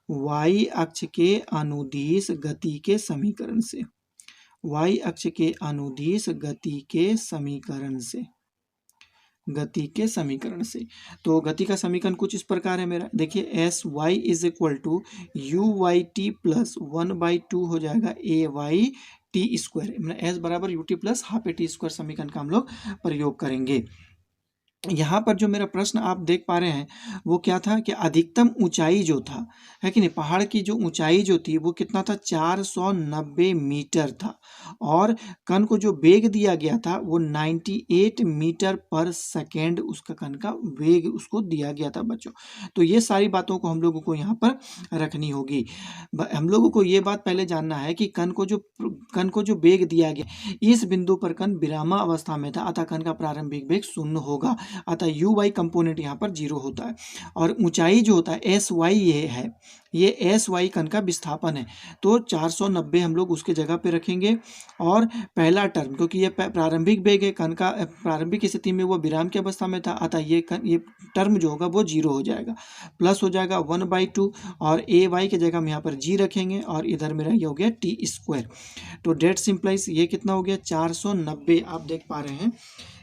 वाई अक्ष के अनुदिश गति के समीकरण से, वाई अक्ष के अनुदिश गति के समीकरण से, गति के समीकरण से। तो गति का समीकरण कुछ इस प्रकार है मेरा, देखिए s y is equal to u y t plus 1/2 हो जाएगा ए वाई टी स्क्वायर, मतलब एस बराबर u t plus half a t square समीकरण का हम लोग प्रयोग करेंगे। यहाँ पर जो मेरा प्रश्न आप देख पा रहे हैं वो क्या था कि अधिकतम ऊंचाई जो था, है कि नहीं, पहाड़ की जो ऊंचाई जो थी वो कितना था, 490 मीटर था, और कण को जो वेग दिया गया था वो 98 मीटर पर सेकेंड उसका कण का वेग उसको दिया गया था बच्चों। तो ये सारी बातों को हम लोगों को यहाँ पर रखनी होगी। हम लोगों को ये बात पहले जानना है कि कण को जो वेग दिया गया इस बिंदु पर कण विरामावस्था में था, अतः कण का प्रारंभिक वेग 0 होगा, अतः यू वाई कंपोनेंट यहाँ पर 0 होता है। और ऊंचाई जो होता है एस वाई ये है, ये एस वाई कण का विस्थापन है, तो 490 हम लोग उसके जगह पे रखेंगे। और पहला टर्म, क्योंकि ये प्रारंभिक वेग है कण का, प्रारंभिक स्थिति में वो विराम की अवस्था में था, अतः ये टर्म जो होगा वो 0 हो जाएगा, प्लस हो जाएगा 1/2 और ए वाई की जगह हम यहाँ पर जी रखेंगे और इधर मेरा ये हो गया टी स्क्वायर। तो डेट सिंप्लाइज ये कितना हो गया 490, आप देख पा रहे हैं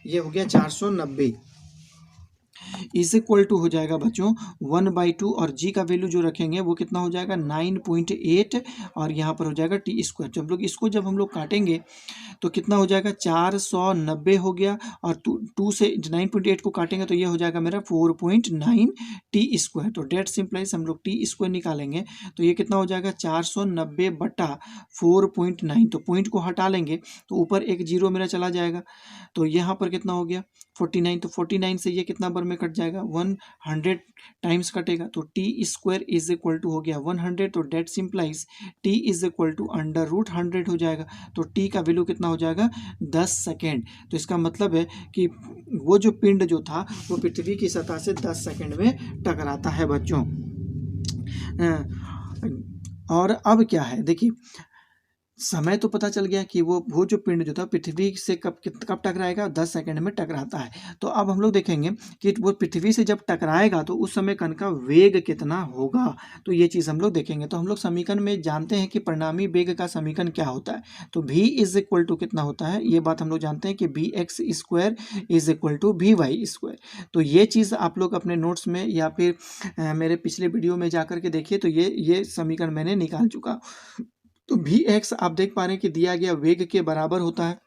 ये हो गया 490 इज इक्वल टू हो जाएगा बच्चों 1/2 और जी का वैल्यू जो रखेंगे वो कितना हो जाएगा 9.8 और यहाँ पर हो जाएगा टी स्क्वायर। जब हम लोग काटेंगे तो कितना हो जाएगा 490 हो गया और 2 से 9.8 को काटेंगे तो ये हो जाएगा मेरा 4.9 टी स्क्वायर। तो डेट सिंप्लाइज हम लोग टी स्क्वायर निकालेंगे तो ये कितना हो जाएगा 490 बटा 4.9, तो पॉइंट को हटा लेंगे तो ऊपर एक जीरो मेरा चला जाएगा, तो यहाँ पर कितना हो गया 49, तो 49 से ये कितना बार में कट जाएगा 100 टाइम्स कटेगा, तो t square is equal to हो गया 100, तो that simplifies t is equal to √100 हो जाएगा। तो टी का वैल्यू कितना हो जाएगा 10 सेकेंड। तो इसका मतलब है कि वो जो पिंड जो था वो पृथ्वी की सतह से 10 सेकेंड में टकराता है बच्चों। और अब क्या है, देखिए समय तो पता चल गया कि वो जो पिंड जो था पृथ्वी से कब टकराएगा 10 सेकंड में टकराता है। तो अब हम लोग देखेंगे कि वो पृथ्वी से जब टकराएगा तो उस समय कण का वेग कितना होगा, तो ये चीज़ हम लोग देखेंगे। तो हम लोग समीकरण में जानते हैं कि परिणामी वेग का समीकरण क्या होता है, तो v इज इक्वल टू कितना होता है, ये बात हम लोग जानते हैं कि bx square is equal to by square. तो ये चीज़ आप लोग अपने नोट्स में या फिर मेरे पिछले वीडियो में जाकर के देखिए, तो ये समीकरण मैंने निकाल चुका। तो भी एक्स आप देख पा रहे हैं कि दिया गया वेग के बराबर होता है,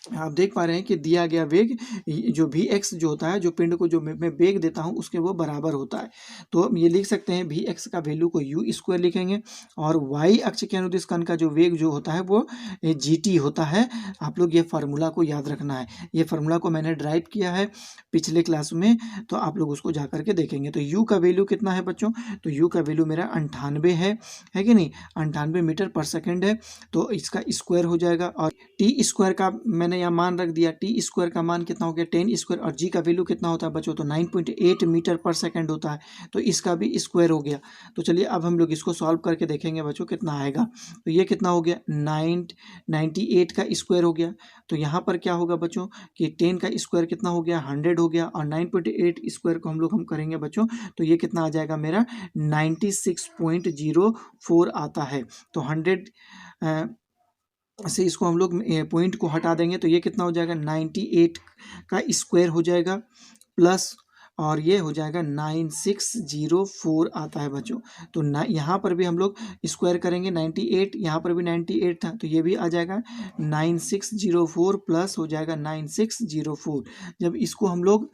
आप देख पा रहे हैं कि दिया गया वेग जो भी एक्स जो होता है, जो पिंड को जो मैं वेग देता हूं उसके वो बराबर होता है। तो हम ये लिख सकते हैं भी एक्स का वैल्यू को यू स्क्वायर लिखेंगे और वाई अक्ष के अनुदिश कण का जो वेग जो होता है वो जी टी होता है। आप लोग ये फार्मूला को याद रखना है, ये फार्मूला को मैंने ड्राइव किया है पिछले क्लास में, तो आप लोग उसको जा करके देखेंगे। तो यू का वैल्यू कितना है बच्चों, तो यू का वैल्यू मेरा 98 है कि नहीं, 98 मीटर पर सेकेंड है, तो इसका स्क्वायर हो जाएगा। और टी स्क्वायर का मैंने मैंने यहाँ मान रख दिया, टी स्क्वायर का मान कितना हो गया 10 स्क्वायर, और जी का वैल्यू कितना होता है बच्चों, तो 9.8 मीटर पर सेकेंड होता है, तो इसका भी स्क्वायर हो गया। तो चलिए अब हम लोग इसको सॉल्व करके देखेंगे बच्चों कितना आएगा। तो ये कितना हो गया 98 का स्क्वायर हो गया। तो यहाँ पर क्या होगा बच्चों कि 10 का स्क्वायर कितना हो गया 100 हो गया, और 9.8 स्क्वायर को हम करेंगे बच्चों, तो ये कितना आ जाएगा मेरा 96.04 आता है। तो 100 से इसको हम लोग पॉइंट को हटा देंगे, तो ये कितना हो जाएगा 98 का स्क्वायर हो जाएगा प्लस, और ये हो जाएगा 9604 आता है बच्चों। तो यहाँ पर भी हम लोग स्क्वायर करेंगे 98, यहाँ पर भी 98 था, तो ये भी आ जाएगा 9604 प्लस हो जाएगा 9604। जब इसको हम लोग,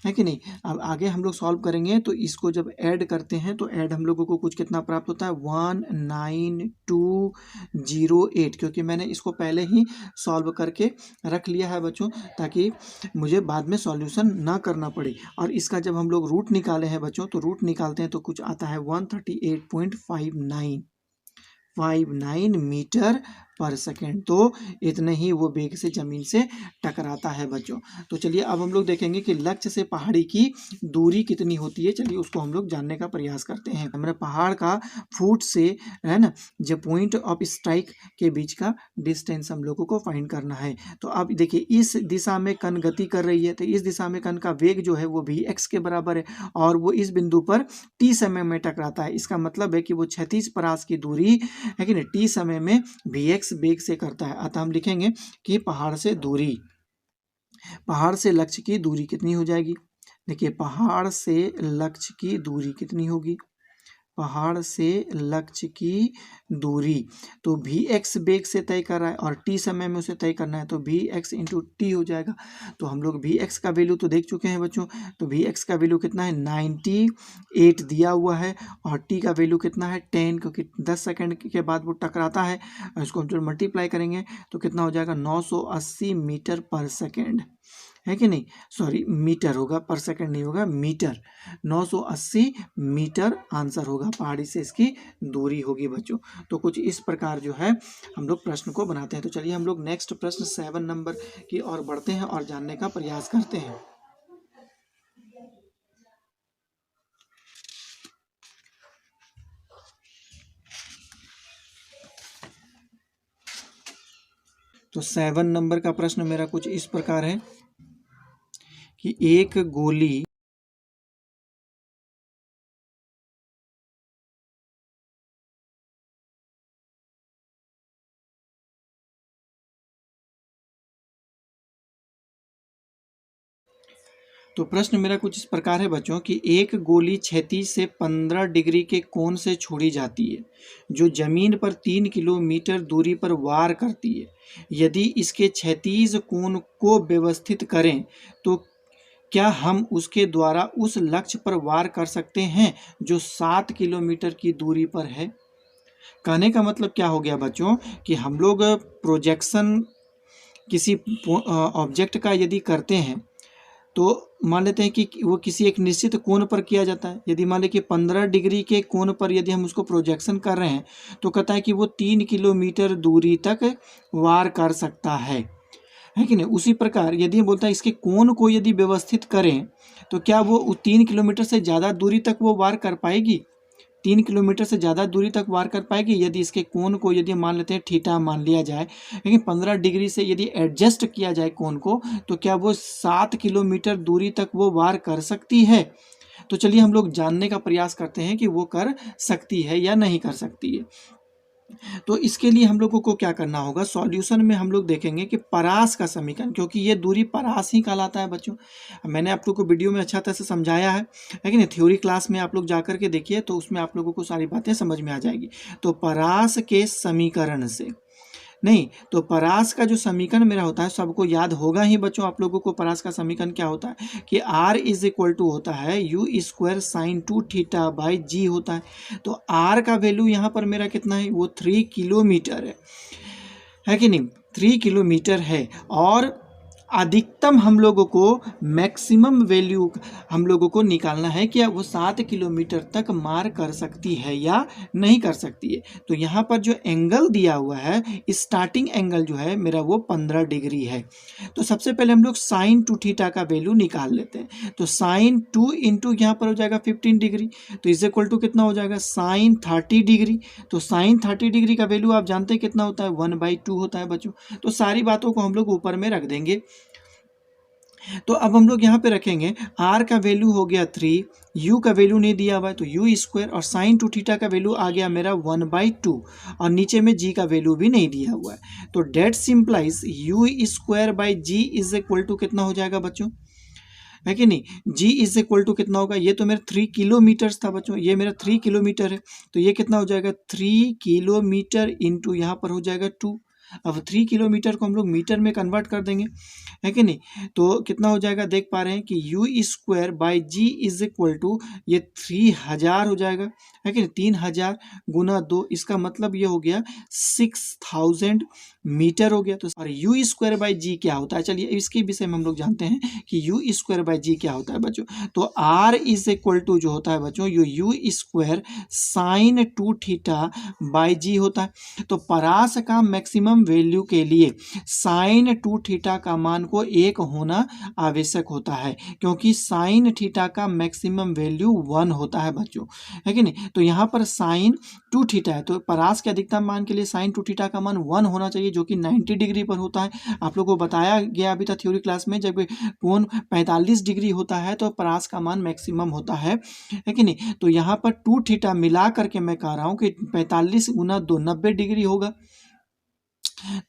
है कि नहीं, अब आगे हम लोग सॉल्व करेंगे तो इसको जब ऐड करते हैं तो ऐड हम लोगों को कुछ कितना प्राप्त होता है 19208, क्योंकि मैंने इसको पहले ही सॉल्व करके रख लिया है बच्चों, ताकि मुझे बाद में सॉल्यूशन ना करना पड़े। और इसका जब हम लोग रूट निकाले हैं बच्चों, तो रूट निकालते हैं तो कुछ आता है 138.59 मीटर पर सेकेंड। तो इतने ही वो वेग से जमीन से टकराता है बच्चों। तो चलिए अब हम लोग देखेंगे कि लक्ष्य से पहाड़ी की दूरी कितनी होती है। चलिए उसको हम लोग जानने का प्रयास करते हैं। हमारे पहाड़ का फुट से, है ना, जो पॉइंट ऑफ स्ट्राइक के बीच का डिस्टेंस हम लोगों को फाइंड करना है। तो अब देखिए इस दिशा में कण गति कर रही है, तो इस दिशा में कण का वेग जो है वो भी x के बराबर है, और वो इस बिंदु पर t समय में टकराता है। इसका मतलब है कि वो क्षैतिज परास की दूरी, है कि नहीं, t समय में vx वेग से करता है। अतः हम लिखेंगे कि पहाड़ से लक्ष्य की दूरी कितनी हो जाएगी। देखिए पहाड़ से लक्ष्य की दूरी कितनी होगी, पहाड़ से लक्ष्य की दूरी, तो vx वेग से तय कर रहा है और t समय में उसे तय करना है, तो vx इंटू टी हो जाएगा। तो हम लोग vx का वैल्यू तो देख चुके हैं बच्चों, तो vx का वैल्यू कितना है 98 दिया हुआ है, और t का वैल्यू कितना है 10, क्योंकि 10 सेकंड के बाद वो टकराता है। और इसको हम जो मल्टीप्लाई करेंगे तो कितना हो जाएगा 980 मीटर पर सेकेंड, है कि नहीं, सॉरी मीटर होगा, पर सेकंड नहीं होगा, मीटर। 980 मीटर आंसर होगा, पहाड़ी से इसकी दूरी होगी बच्चों। तो कुछ इस प्रकार जो है हम लोग प्रश्न को बनाते हैं। तो चलिए हम लोग नेक्स्ट प्रश्न 7 नंबर की ओर बढ़ते हैं और जानने का प्रयास करते हैं। तो 7 नंबर का प्रश्न मेरा कुछ इस प्रकार है कि एक गोली तो प्रश्न मेरा कुछ इस प्रकार है बच्चों कि एक गोली क्षैतिज से 15 डिग्री के कोण से छोड़ी जाती है, जो जमीन पर 3 किलोमीटर दूरी पर वार करती है। यदि इसके क्षैतिज कोण को व्यवस्थित करें तो क्या हम उसके द्वारा उस लक्ष्य पर वार कर सकते हैं जो 7 किलोमीटर की दूरी पर है। कहने का मतलब क्या हो गया बच्चों कि हम लोग प्रोजेक्शन किसी ऑब्जेक्ट का यदि करते हैं तो मान लेते हैं कि वो किसी एक निश्चित कोण पर किया जाता है। यदि मान लें कि 15 डिग्री के कोण पर यदि हम उसको प्रोजेक्शन कर रहे हैं तो कहता है कि वो 3 किलोमीटर दूरी तक वार कर सकता है कि नहीं। उसी प्रकार यदि बोलता है इसके कोण को यदि व्यवस्थित करें तो क्या वो 3 किलोमीटर से ज़्यादा दूरी तक वो वार कर पाएगी, 3 किलोमीटर से ज़्यादा दूरी तक वार कर पाएगी। यदि इसके कोण को यदि मान लेते हैं थीटा मान लिया जाए, लेकिन 15 डिग्री से यदि एडजस्ट किया जाए कोण को, तो क्या वो 7 किलोमीटर दूरी तक वो वार कर सकती है। तो चलिए हम लोग जानने का प्रयास करते हैं कि वो कर सकती है या नहीं कर सकती है। तो इसके लिए हम लोगों को क्या करना होगा, सॉल्यूशन में हम लोग देखेंगे कि परास का समीकरण, क्योंकि ये दूरी परास ही कहलाता है बच्चों। मैंने आप लोग को वीडियो में अच्छा तरह से समझाया है, लेकिन थ्योरी क्लास में आप लोग जा कर के देखिए तो उसमें आप लोगों को सारी बातें समझ में आ जाएगी। तो परास के समीकरण से नहीं, तो परास का जो समीकरण मेरा होता है सबको याद होगा ही बच्चों आप लोगों को। परास का समीकरण क्या होता है कि R इज इक्वल टू होता है you square sine 2 theta by G होता है। तो R का वैल्यू यहाँ पर मेरा कितना है, वो 3 किलोमीटर है कि नहीं, 3 किलोमीटर है। और अधिकतम हम लोगों को मैक्सिमम वैल्यू हम लोगों को निकालना है कि वो 7 किलोमीटर तक मार कर सकती है या नहीं कर सकती है। तो यहाँ पर जो एंगल दिया हुआ है, स्टार्टिंग एंगल जो है मेरा वो 15 डिग्री है। तो सबसे पहले हम लोग साइन टू थीटा का वैल्यू निकाल लेते हैं। तो साइन 2 इंटू यहाँ पर हो जाएगा 15 डिग्री, तो इज इक्वल टू कितना हो जाएगा साइन 30 डिग्री। तो साइन 30 डिग्री का वैल्यू आप जानते हैं कितना होता है, 1/2 होता है बच्चों। तो सारी बातों को हम लोग ऊपर में रख देंगे। तो अब हम लोग यहाँ पे रखेंगे r का वैल्यू हो गया 3, u का वैल्यू नहीं दिया हुआ है तो u स्क्वायर, और साइन टू थीटा का वैल्यू आ गया मेरा 1/2, और नीचे में g का वैल्यू भी नहीं दिया हुआ है। तो that simplifies u square by g is equal to कितना हो जाएगा बच्चों, है कि नहीं। g इज इक्वल टू कितना होगा, ये तो मेरा 3 किलोमीटर था बच्चों, ये मेरा 3 किलोमीटर है, तो ये कितना हो जाएगा 3 किलोमीटर इंटू यहाँ पर हो जाएगा 2। अब 3 किलोमीटर को हम लोग मीटर में कन्वर्ट कर देंगे, है कि नहीं। तो कितना हो जाएगा, देख पा रहे हैं कि u square by g is equal to ये 3000 हो जाएगा, है कि नहीं। 3000 गुना 2, इसका मतलब ये हो गया 6000 मीटर हो गया। तो और यू स्क्वायर बाई जी क्या होता है, चलिए इसके विषय में हम लोग जानते हैं कि यू स्क्वायर बाई जी क्या होता है बच्चों। तो आर इज इक्वल टू जो होता है बच्चों U square sine 2 theta by G होता है। तो परास का मैक्सिमम वैल्यू के लिए साइन 2 थीटा का मान को 1 होना आवश्यक होता है, क्योंकि साइन थीटा का मैक्सिमम वैल्यू 1 होता है बच्चों, है कि नहीं। तो यहाँ पर साइन 2 थीटा है, तो परास के अधिकतम मान के लिए साइन 2 थीटा का मान 1 होना चाहिए, जो कि 90 डिग्री पर होता है। आप लोगों को बताया गया अभी तक थ्योरी क्लास में, जब कोण 45 डिग्री होता है तो परास का मान मैक्सिमम होता है कि नहीं। तो यहाँ पर 2 थीटा मिला करके मैं कह रहा हूँ कि 45 गुना 2 90 डिग्री होगा।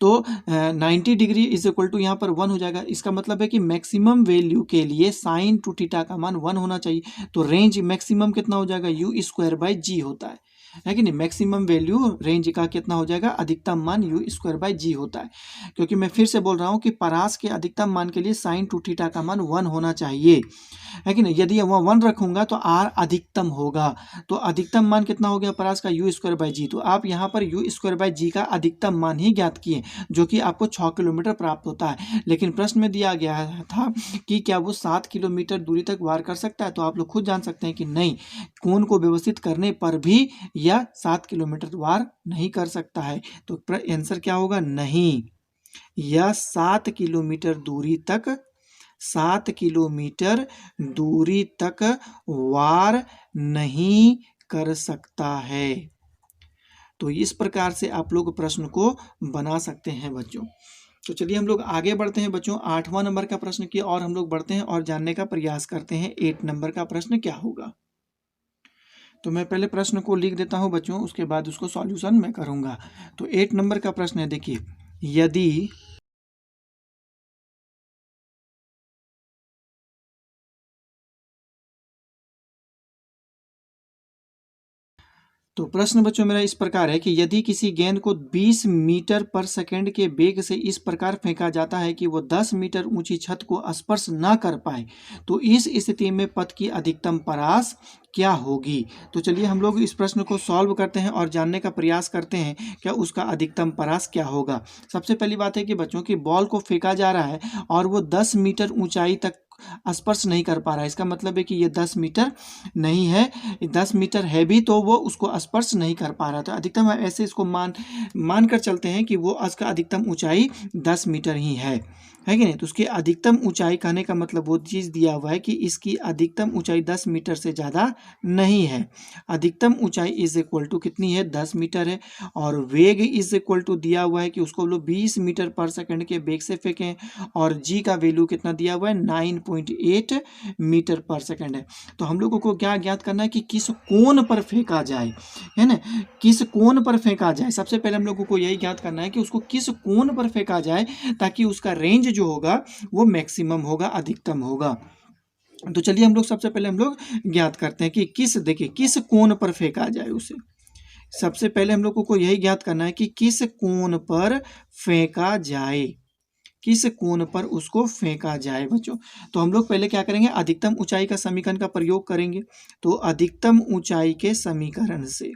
तो 90 डिग्री इज इक्वल टू यहाँ पर 1 हो जाएगा। इसका मतलब है कि मैक्सिमम वैल्यू के लिए साइन 2 थीटा का मान 1 होना चाहिए। तो रेंज मैक्सिमम कितना हो जाएगा, यू स्क्वायर बाई जी होता है कि नहीं। मैक्सिमम वैल्यू रेंज का कितना हो जाएगा, अधिकतम मान यू स्क्वायर बाई जी होता है। क्योंकि मैं फिर से बोल रहा हूँ कि परास के अधिकतम मान के लिए साइन 2 थीटा का मान 1 होना चाहिए, है कि नहीं। यदि वह 1 रखूंगा तो आर अधिकतम होगा। तो अधिकतम मान कितना हो गया परास का, यू स्क्वायर बाई जी। तो आप यहाँ पर यू स्क्वायर बाई जी का अधिकतम मान ही ज्ञात किए, जो कि आपको 6 किलोमीटर प्राप्त होता है। लेकिन प्रश्न में दिया गया था कि क्या वो 7 किलोमीटर दूरी तक वार कर सकता है, तो आप लोग खुद जान सकते हैं कि नहीं, कोण को व्यवस्थित करने पर भी यह 7 किलोमीटर वार नहीं कर सकता है। तो आंसर क्या होगा, नहीं, यह 7 किलोमीटर दूरी तक 7 किलोमीटर दूरी तक वार नहीं कर सकता है। तो इस प्रकार से आप लोग प्रश्न को बना सकते हैं बच्चों। तो चलिए हम लोग आगे बढ़ते हैं बच्चों, 8वां नंबर का प्रश्न की और हम लोग बढ़ते हैं और जानने का प्रयास करते हैं 8 नंबर का प्रश्न क्या होगा। तो मैं पहले प्रश्न को लिख देता हूं बच्चों, उसके बाद उसको सॉल्यूशन मैं करूंगा। तो 8 नंबर का प्रश्न है, देखिए, यदि तो प्रश्न बच्चों मेरा इस प्रकार है कि यदि किसी गेंद को 20 मीटर पर सेकंड के वेग से इस प्रकार फेंका जाता है कि वो 10 मीटर ऊंची छत को स्पर्श ना कर पाए, तो इस स्थिति में पथ की अधिकतम परास क्या होगी। तो चलिए हम लोग इस प्रश्न को सॉल्व करते हैं और जानने का प्रयास करते हैं क्या उसका अधिकतम परास क्या होगा। सबसे पहली बात है कि बच्चों की बॉल को फेंका जा रहा है और वो 10 मीटर ऊंचाई तक स्पर्श नहीं कर पा रहा है। इसका मतलब है कि ये 10 मीटर नहीं है, 10 मीटर है भी तो वो उसको स्पर्श नहीं कर पा रहा था। अधिकतम ऐसे इसको मान कर चलते हैं कि वो इसका अधिकतम ऊंचाई 10 मीटर ही है कि नहीं। तो उसकी अधिकतम ऊंचाई कहने का मतलब वो चीज़ दिया हुआ है कि इसकी अधिकतम ऊंचाई 10 मीटर से ज़्यादा नहीं है। अधिकतम ऊंचाई इज इक्वल टू कितनी है, 10 मीटर है, और वेग इज इक्वल टू दिया हुआ है कि उसको लोग 20 मीटर पर सेकंड के वेग से फेंकें, और जी का वैल्यू कितना दिया हुआ है, 9.8 मीटर पर सेकंड है। तो हम लोगों को क्या ज्ञात करना है कि किस कोण पर फेंका जाए, है ना, किस कोण पर फेंका जाए। सबसे पहले हम लोगों को यही ज्ञात करना है कि उसको किस कोण पर फेंका जाए ताकि उसका रेंज जो होगा वो मैक्सिमम होगा, अधिकतम होगा। तो चलिए हम लोग सबसे पहले हम लोग ज्ञात करते हैं कि देखिए किस कोण पर फेंका जाए उसे। सबसे पहले हम लोगों को यही ज्ञात करना है कि किस कोण पर फेंका जाए, किस कोण पर उसको फेंका जाए बच्चों। तो हम लोग पहले क्या करेंगे, अधिकतम ऊंचाई का समीकरण का प्रयोग करेंगे। तो अधिकतम ऊंचाई के समीकरण से,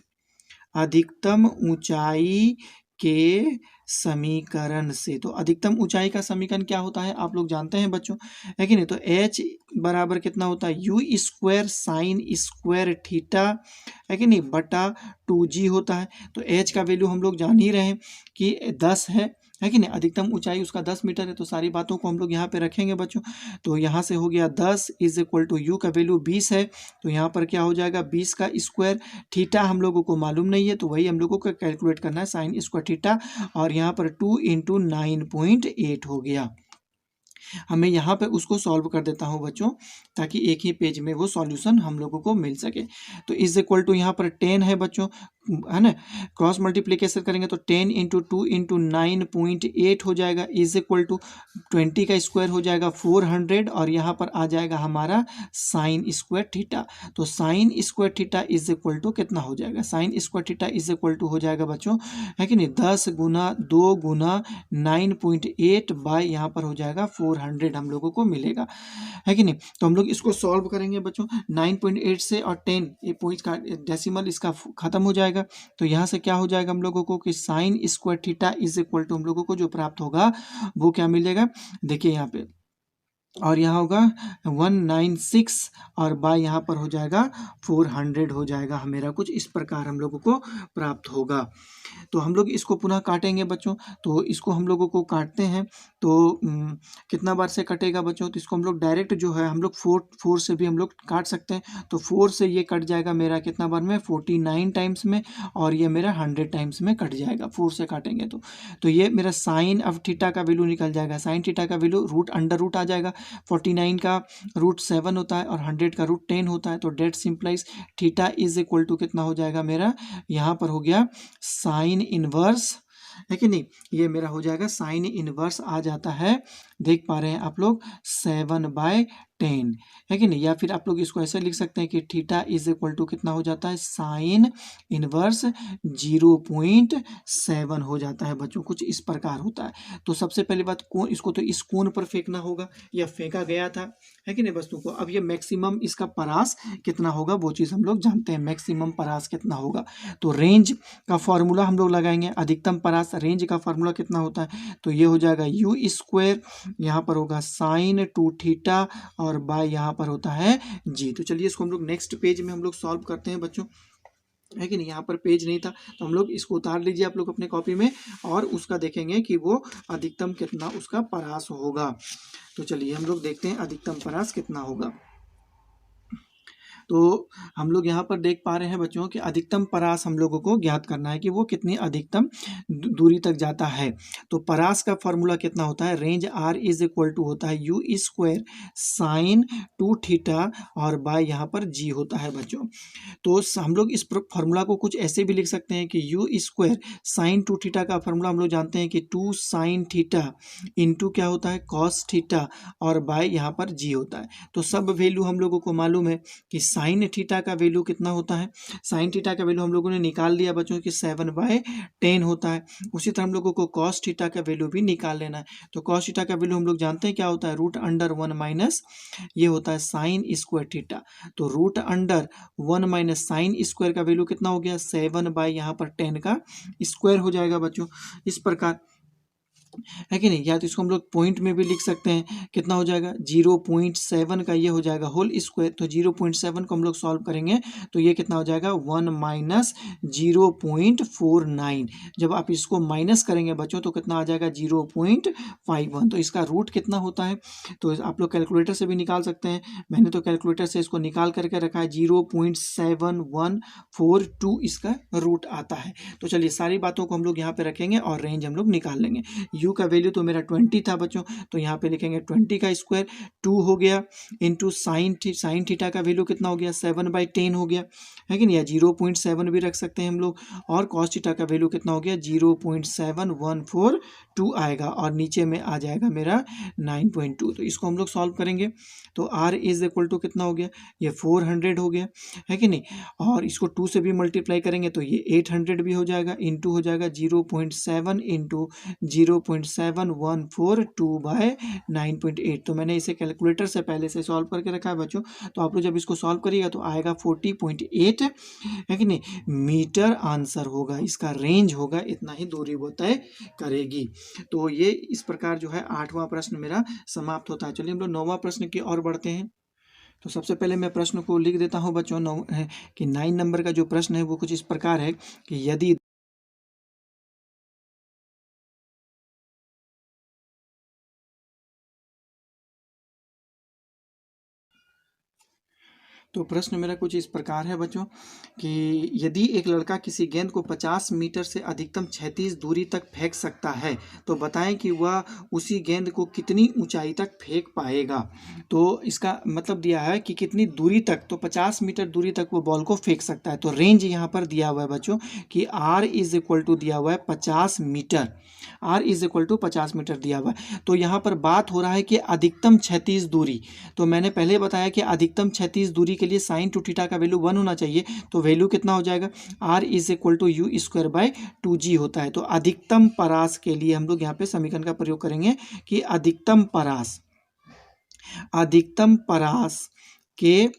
अधिकतम ऊंचाई के समीकरण से। तो अधिकतम ऊंचाई का समीकरण क्या होता है आप लोग जानते हैं बच्चों, है कि नहीं। तो h बराबर कितना होता है you square sign square theta, है कि नहीं, बटा 2g होता है। तो h का वैल्यू हम लोग जान ही रहे हैं कि 10 है कि नहीं। अधिकतम ऊंचाई उसका 10 मीटर है। तो सारी बातों को हम लोग यहाँ पे रखेंगे बच्चों। तो यहाँ से हो गया 10 इज इक्वल टू यू का वैल्यू 20 है। तो यहाँ पर क्या हो जाएगा 20 का स्क्वायर, थीटा हम लोगों को मालूम नहीं है तो वही हम लोगों को कैलकुलेट करना है साइन स्क्वायर थीटा, और यहाँ पर 2 इंटू 9.8 हो गया। हमें यहाँ पे उसको सॉल्व कर देता हूँ बच्चों, ताकि एक ही पेज में वो सॉल्यूशन हम लोगों को मिल सके। तो इज इक्वल टू यहाँ पर 10 है बच्चों, है ना। क्रॉस मल्टीप्लिकेशन करेंगे तो 10 इंटू 2 इंटू 9.8 हो जाएगा, इज इक्वल टू 20 का स्क्वायर हो जाएगा 400, और यहाँ पर आ जाएगा हमारा साइन स्क्वायर थीटा। तो sine square theta is equal to कितना हो जाएगा, sine square theta is equal to हो जाएगा बच्चों, है कि नहीं, 10 गुना 2 गुना 9.8 बाय यहाँ पर हो जाएगा 400 हम लोगों को मिलेगा, है कि नहीं। तो हम लोग इसको सॉल्व करेंगे बच्चों 9.8 से, और 10 ये पॉइंट का डेसिमल इसका खत्म हो जाएगा। तो यहाँ से क्या हो जाएगा हम लोगों को कि sine square theta is equal to हम लोगों को जो प्राप्त होगा वो क्या मिलेगा, देखिए यहाँ पे, और यहाँ होगा 196, और बाय यहाँ पर हो जाएगा 400 हो जाएगा मेरा, कुछ इस प्रकार हम लोगों को प्राप्त होगा। तो हम लोग इसको पुनः काटेंगे बच्चों। तो इसको हम लोगों को काटते हैं तो कितना बार से कटेगा बच्चों, तो इसको हम लोग डायरेक्ट जो है हम लोग 4 से भी हम लोग काट सकते हैं। तो 4 से ये कट जाएगा मेरा कितना बार में, 49 टाइम्स में, और ये मेरा 100 टाइम्स में कट जाएगा 4 से काटेंगे तो ये मेरा साइन ऑफ थीटा का वैल्यू निकल जाएगा। साइन थीटा का वैल्यू रूट अंडर रूट आ जाएगा, 49 का रूट 7 होता है और 100 का रूट 10 होता है। तो that simplifies theta is equal to कितना हो जाएगा मेरा, यहाँ पर हो गया साइन इनवर्स, है कि नहीं, ये मेरा हो जाएगा साइन इनवर्स आ जाता है, देख पा रहे हैं आप लोग 7/10, है कि नहीं। या फिर आप लोग इसको ऐसे लिख सकते हैं कि थीटा इज इक्वल टू कितना हो जाता है साइन इनवर्स 0.7 हो जाता है बच्चों, कुछ इस प्रकार होता है। तो सबसे पहली बात कोण, इसको तो इस कोण पर फेंकना होगा, या फेंका गया था, है कि नहीं वस्तु को। अब ये मैक्सिमम इसका परास कितना होगा वो चीज़ हम लोग जानते हैं, मैक्सिमम परास कितना होगा। तो रेंज का फॉर्मूला हम लोग लगाएंगे, अधिकतम परास रेंज का फॉर्मूला कितना होता है, तो ये हो जाएगा यू स्क्वायर, यहाँ पर होगा साइन 2 थीटा, और बाय यहाँ पर होता है जी। तो चलिए इसको हम लोग नेक्स्ट पेज में हम लोग सॉल्व करते हैं बच्चों, है कि नहीं। यहाँ पर पेज नहीं था तो हम लोग इसको उतार लीजिए आप लोग अपने कॉपी में, और उसका देखेंगे कि वो अधिकतम कितना उसका परास होगा। तो चलिए हम लोग देखते हैं अधिकतम परास कितना होगा। तो हम लोग यहाँ पर देख पा रहे हैं बच्चों कि अधिकतम परास हम लोगों को ज्ञात करना है कि वो कितनी अधिकतम दूरी तक जाता है। तो परास का फॉर्मूला कितना होता है, range R is equal to होता है यू स्क्वायर साइन 2 थीटा, और बाय यहाँ पर जी होता है बच्चों। तो हम लोग इस फॉर्मूला को कुछ ऐसे भी लिख सकते हैं कि यू स्क्वायर साइन 2 थीटा का फॉर्मूला हम लोग जानते हैं कि 2 साइन थीटा इंटू क्या होता है कॉस थीटा, और बाय यहाँ पर जी होता है। तो सब वैल्यू हम लोगों को मालूम है कि साइन थीटा का वैल्यू कितना होता है, साइन थीटा का वैल्यू हम लोगों ने निकाल लिया बच्चों कि 7/10 होता है। उसी तरह हम लोगों को कॉस थीटा का वैल्यू भी निकाल लेना है। तो कॉस थीटा का वैल्यू हम लोग जानते हैं क्या होता है, रूट अंडर 1 माइनस ये होता है साइन स्क्वायर थीटा। तो root under 1 minus sine square का वैल्यू कितना हो गया 7 यहाँ पर 10 का स्क्वायर हो जाएगा बच्चों, इस प्रकार, है कि नहीं। या तो इसको हम लोग पॉइंट में भी लिख सकते हैं, कितना हो जाएगा 0.7 का ये हो जाएगा होल स्क्वायर। तो 0.7 को हम लोग सॉल्व करेंगे तो ये कितना हो जाएगा 1 माइनस 0.49। जब आप इसको माइनस करेंगे बच्चों तो कितना आ जाएगा 0.51। तो इसका रूट कितना होता है तो आप लोग कैलकुलेटर से भी निकाल सकते हैं, मैंने तो कैलकुलेटर से इसको निकाल करके रखा है 0.7142 इसका रूट आता है। तो चलिए सारी बातों को हम लोग यहाँ पे रखेंगे और रेंज हम लोग निकाल लेंगे। u का वैल्यू तो मेरा 20 था बच्चों, तो यहाँ पे लिखेंगे 20 का स्क्वायर 2 हो गया इंटू साइन थीटा का वैल्यू कितना हो गया 7/10 हो गया, है कि नहीं, या 0.7 भी रख सकते हैं हम लोग। और कॉस थीटा का वैल्यू कितना हो गया 0.7142 आएगा, और नीचे में आ जाएगा मेरा 9.2। तो इसको हम लोग सॉल्व करेंगे तो r इज इक्वल टू कितना हो गया ये 400 हो गया, है कि नहीं। और इसको 2 से भी मल्टीप्लाई करेंगे तो ये 800 भी हो जाएगा, इंटू हो जाएगा 0.7 इंटू 0.7142/9.8। तो मैंने इसे कैलकुलेटर से पहले से सॉल्व करके रखा है बच्चों। तो आप लोग जब इसको सॉल्व करिएगा तो आएगा 40.8 है कि नहीं मीटर आंसर होगा, इसका रेंज होगा, इतना ही दूरी वो तय करेगी। तो ये इस प्रकार जो है 8वां प्रश्न मेरा समाप्त होता है। चलिए हम लोग 9वां प्रश्न की ओर बढ़ते हैं। तो सबसे पहले मैं प्रश्न को लिख देता हूं बच्चों। 9 नंबर का जो प्रश्न है वो कुछ इस प्रकार है कि यदि तो प्रश्न मेरा कुछ इस प्रकार है बच्चों कि यदि एक लड़का किसी गेंद को 50 मीटर से अधिकतम 36 दूरी तक फेंक सकता है तो बताएं कि वह उसी गेंद को कितनी ऊंचाई तक फेंक पाएगा। तो इसका मतलब दिया है कि कितनी दूरी तक, तो 50 मीटर दूरी तक वो बॉल को फेंक सकता है। तो रेंज यहाँ पर दिया हुआ है बच्चों कि R इज इक्वल टू दिया हुआ है 50 metre, R is equal to 50 metre दिया हुआ है। तो यहाँ पर बात हो रहा है कि अधिकतम 36 दूरी। तो मैंने पहले बताया कि अधिकतम 36 दूरी के लिए साइन टू थीटा का वैल्यू 1 होना चाहिए। तो वैल्यू कितना हो जाएगा, R is equal to u square by 2g होता है। तो अधिकतम परास के लिए हम लोग यहाँ पे समीकरण का प्रयोग करेंगे कि अधिकतम परास के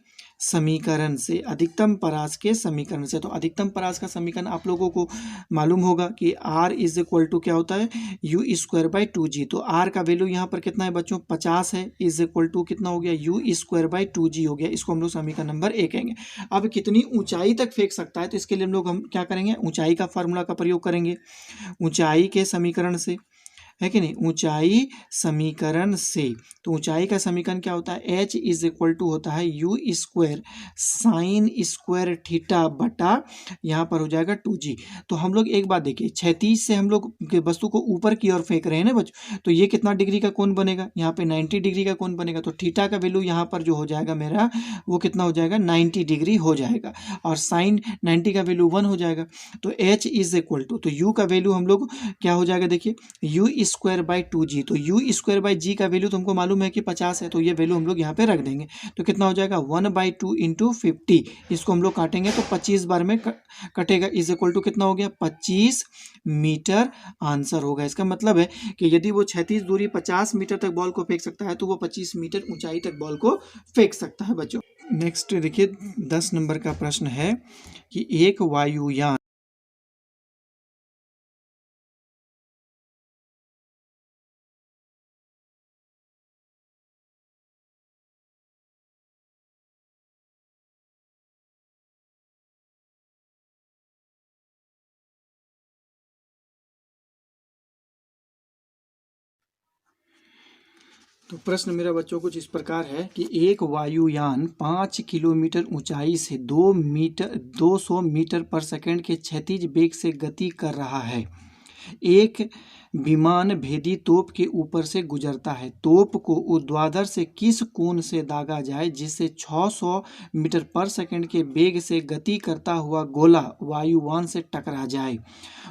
समीकरण से, अधिकतम परास के समीकरण से। तो अधिकतम परास का समीकरण आप लोगों को मालूम होगा कि R इज इक्वल टू क्या होता है, यू स्क्वायर बाई 2g। तो R का वैल्यू यहाँ पर कितना है बच्चों, 50 है, इज इक्वल टू कितना हो गया, यू स्क्वायर बाई 2g हो गया। इसको हम लोग समीकरण नंबर 1 कहेंगे। अब कितनी ऊंचाई तक फेंक सकता है, तो इसके लिए हम क्या करेंगे, ऊंचाई का फार्मूला का प्रयोग करेंगे। ऊंचाई के समीकरण से, है कि नहीं, ऊंचाई समीकरण से। तो ऊंचाई का समीकरण क्या होता है, H इज इक्वल टू होता है you square sign square theta बटा यहाँ पर हो जाएगा 2g। तो हम लोग एक बात देखिए, 36 से हम लोग वस्तु को ऊपर की ओर फेंक रहे हैं ना बच्चों, तो ये कितना डिग्री का कोण बनेगा, यहाँ पे 90 डिग्री का कोण बनेगा। तो थीटा का वैल्यू यहाँ पर जो हो जाएगा मेरा, वो कितना हो जाएगा, 90 डिग्री हो जाएगा, और साइन 90 का वैल्यू 1 हो जाएगा। तो H इज इक्वल टू, तो U का वैल्यू हम लोग क्या हो जाएगा, देखिए यू स्क्वायर बाई 2g। तो यू स्क्वायर बाई जी का वैल्यू तुमको मालूम है कि 50 है, तो ये वैल्यू हम लोग यहाँ पे रख देंगे। तो कितना हो जाएगा, 1/2 इंटू 50। इसको हम लोग काटेंगे तो 25 बार में कटेगा, इज इक्वल टू कितना हो गया, 25 मीटर आंसर होगा। इसका मतलब है कि यदि वो 36 दूरी 50 मीटर तक बॉल को फेंक सकता है तो वो 25 मीटर ऊंचाई तक बॉल को फेंक सकता है बच्चों। नेक्स्ट देखिए 10 नंबर का प्रश्न है कि एक वायुयान तो प्रश्न मेरा बच्चों कुछ इस प्रकार है कि एक वायुयान 5 किलोमीटर ऊंचाई से 200 मीटर पर सेकंड के क्षैतिज वेग से गति कर रहा है। एक विमान भेदी तोप के ऊपर से गुजरता है। तोप को ऊर्ध्वाधर से किस कोण से दागा जाए जिससे 600 मीटर पर सेकंड के वेग से गति करता हुआ गोला वायुयान से टकरा जाए।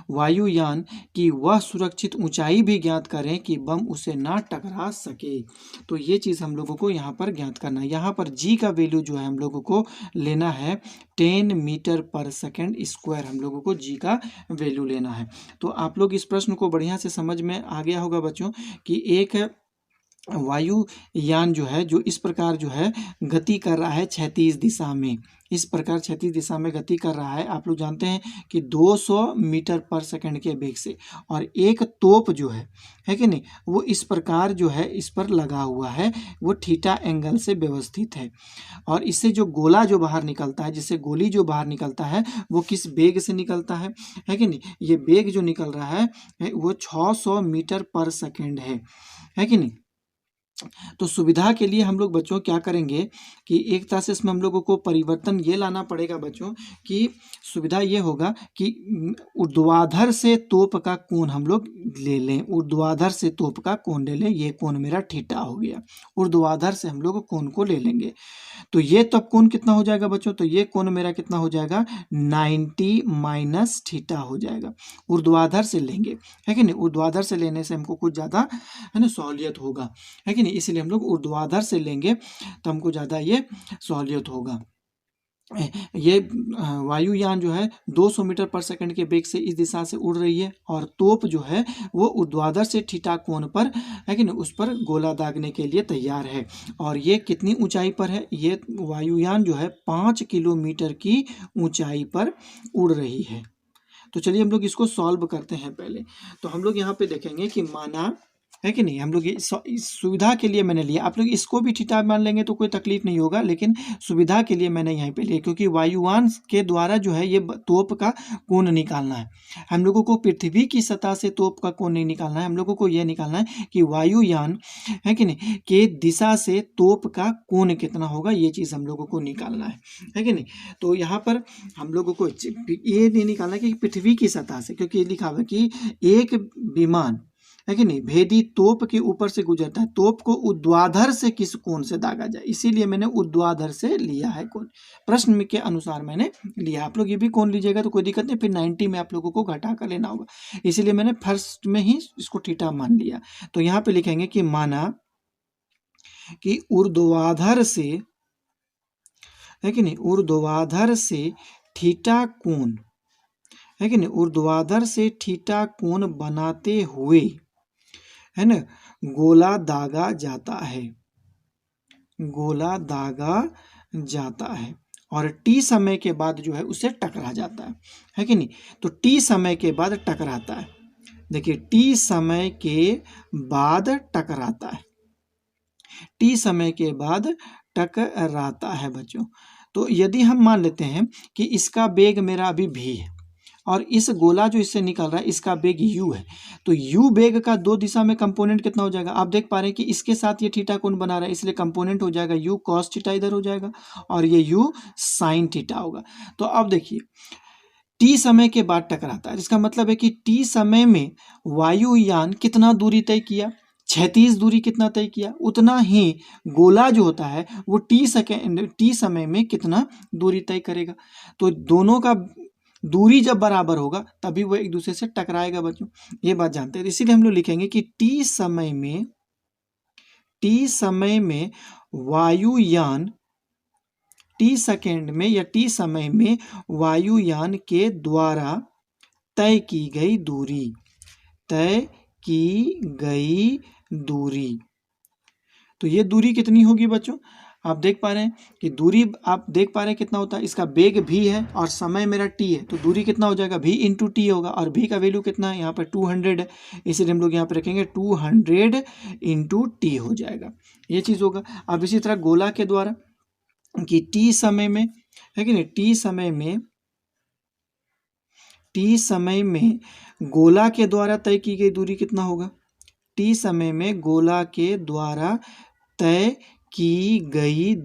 वायुयान की वह सुरक्षित ऊंचाई भी ज्ञात करें कि बम उसे ना टकरा सके। तो ये चीज़ हम लोगों को यहाँ पर ज्ञात करना है। यहाँ पर जी का वैल्यू जो है हम लोगों को लेना है 10 मीटर पर सेकंड स्क्वायर, हम लोगों को जी का वैल्यू लेना है। तो आप लोग इस प्रश्न को बढ़िया से समझ में आ गया होगा बच्चों कि एक वायुयान जो है, जो इस प्रकार जो है गति कर रहा है क्षैतिज दिशा में, इस प्रकार क्षैतिज दिशा में गति कर रहा है। आप लोग जानते हैं कि 200 मीटर पर सेकंड के वेग से, और एक तोप जो है कि नहीं, वो इस प्रकार जो है इस पर लगा हुआ है, वो थीटा एंगल से व्यवस्थित है। और इससे जो गोला जो बाहर निकलता है, जिससे गोली जो बाहर निकलता है, वो किस वेग से निकलता है कि नहीं, ये वेग जो निकल रहा है वो 600 मीटर पर सेकंड है कि नहीं। तो सुविधा के लिए हम लोग बच्चों क्या करेंगे कि एक तरह से इसमें हम लोगों को परिवर्तन ये लाना पड़ेगा बच्चों कि सुविधा ये होगा कि ऊर्ध्वाधर से तोप का कोण हम लोग ले लें, ऊर्ध्वाधर से तोप का कोण ले लें, ये कोण मेरा थीटा हो गया। ऊर्ध्वाधर से हम लोग कोण को ले लेंगे, तो ये तब कोण कितना हो जाएगा बच्चों, तो ये कोण मेरा कितना हो जाएगा 90 माइनस थीटा हो जाएगा। ऊर्ध्वाधर से लेंगे, है कि नहीं, ऊर्ध्वाधर से लेने से हमको कुछ ज़्यादा है ना सहूलियत होगा, है कि नहीं, इसलिए हम लोग ऊर्ध्वाधर से लेंगे तो हमको ज़्यादा ये सहूलियत होगा। ये वायुयान जो है 200 मीटर पर सेकंड के वेग से इस दिशा से उड़ रही है और तोप जो है वो ऊर्ध्वाधर से थीटा कोण पर है कि नहीं उस पर गोला दागने के लिए तैयार है। और ये कितनी ऊंचाई पर है? ये वायुयान जो है 5 किलोमीटर की ऊंचाई पर उड़ रही है। तो चलिए हम लोग इसको सॉल्व करते हैं पहले। तो हम लोग यहाँ पे देखेंगे कि माना है कि नहीं, हम लोग इस सुविधा के लिए मैंने लिया, आप लोग इसको भी थीटा मान लेंगे तो कोई तकलीफ नहीं होगा, लेकिन सुविधा के लिए मैंने यहाँ पे लिया क्योंकि वायुयान के द्वारा जो है ये तोप का कोण निकालना है। हम लोगों को पृथ्वी की सतह से तोप का कोण नहीं निकालना है, हम लोगों को यह निकालना है कि वायुयान है कि नहीं के दिशा से तोप का कोण कितना होगा, ये चीज़ हम लोगों को निकालना है कि नहीं। तो यहाँ पर हम लोगों को ये नहीं निकालना कि पृथ्वी की सतह से, क्योंकि ये लिखा हुआ है कि एक विमान है कि नहीं भेदी तोप के ऊपर से गुजरता है, तोप को ऊर्ध्वाधर से किस कोण से दागा जाए, इसीलिए मैंने ऊर्ध्वाधर से लिया है कोण, प्रश्न के अनुसार मैंने लिया। आप लोग ये भी कोण लीजिएगा तो कोई दिक्कत नहीं, फिर 90 में आप लोगों को घटा कर लेना होगा, इसीलिए मैंने फर्स्ट में ही इसको थीटा मान लिया। तो यहाँ पे लिखेंगे कि माना कि ऊर्ध्वाधर से है कि नहीं ऊर्ध्वाधर से थीटा कोण है कि नहीं ऊर्ध्वाधर से थीटा कोण बनाते हुए है ना गोला दागा जाता है, गोला दागा जाता है और टी समय के बाद जो है उससे टकरा जाता है कि नहीं। तो टी समय के बाद टकराता है, देखिए टी समय के बाद टकराता है, टी समय के बाद टकराता है बच्चों। तो यदि हम मान लेते हैं कि इसका वेग मेरा अभी v है और इस गोला जो इससे निकल रहा है इसका वेग u है, तो u वेग का दो दिशा में कंपोनेंट कितना हो जाएगा, आप देख पा रहे हैं कि इसके साथ ये थीटा कोण बना रहा है, इसलिए कंपोनेंट हो जाएगा u cos थीटा इधर हो जाएगा और ये u sin थीटा होगा। तो अब देखिए टी समय के बाद टकराता है, इसका मतलब है कि टी समय में वायुयान कितना दूरी तय किया, क्षैतिज दूरी कितना तय किया, उतना ही गोला जो होता है वो टी समय में कितना दूरी तय करेगा। तो दोनों का दूरी जब बराबर होगा तभी वो एक दूसरे से टकराएगा बच्चों, ये बात जानते हैं। इसीलिए हम लोग लिखेंगे कि टी समय में वायुयान टी सेकेंड में या टी समय में वायुयान के द्वारा तय की गई दूरी, तो ये दूरी कितनी होगी बच्चों, आप देख पा रहे हैं कि दूरी आप देख पा रहे हैं कितना होता है, इसका वेग v है और समय मेरा t है, तो दूरी कितना हो जाएगा v इंटू टी होगा और v का वैल्यू कितना है यहाँ पर 200 है, इसीलिए हम लोग यहाँ पे रखेंगे 200 इंटू टी हो जाएगा, ये चीज़ होगा। अब इसी तरह गोला के द्वारा कि टी समय में है कि नहीं टी समय में गोला के द्वारा तय की गई दूरी कितना होगा, टी समय में गोला के द्वारा तय की गई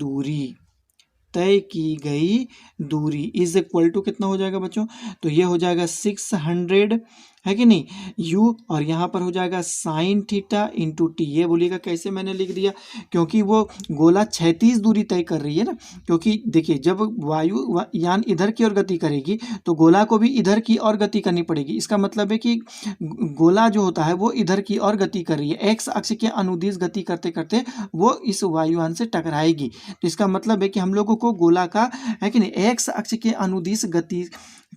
दूरी इज इक्वल टू कितना हो जाएगा बच्चों, तो ये हो जाएगा 600 है कि नहीं u और यहाँ पर हो जाएगा साइन थीटा इंटू टी। ये बोलिएगा कैसे मैंने लिख दिया, क्योंकि वो गोला क्षैतिज दूरी तय कर रही है ना, क्योंकि देखिए जब वायुयान इधर की ओर गति करेगी तो गोला को भी इधर की ओर गति करनी पड़ेगी, इसका मतलब है कि गोला जो होता है वो इधर की ओर गति कर रही है, एक्स अक्ष के अनुदिश गति करते करते वो इस वायुयान से टकराएगी। तो इसका मतलब है कि हम लोगों को गोला का है कि नहीं एक्स अक्ष के अनुदिश गति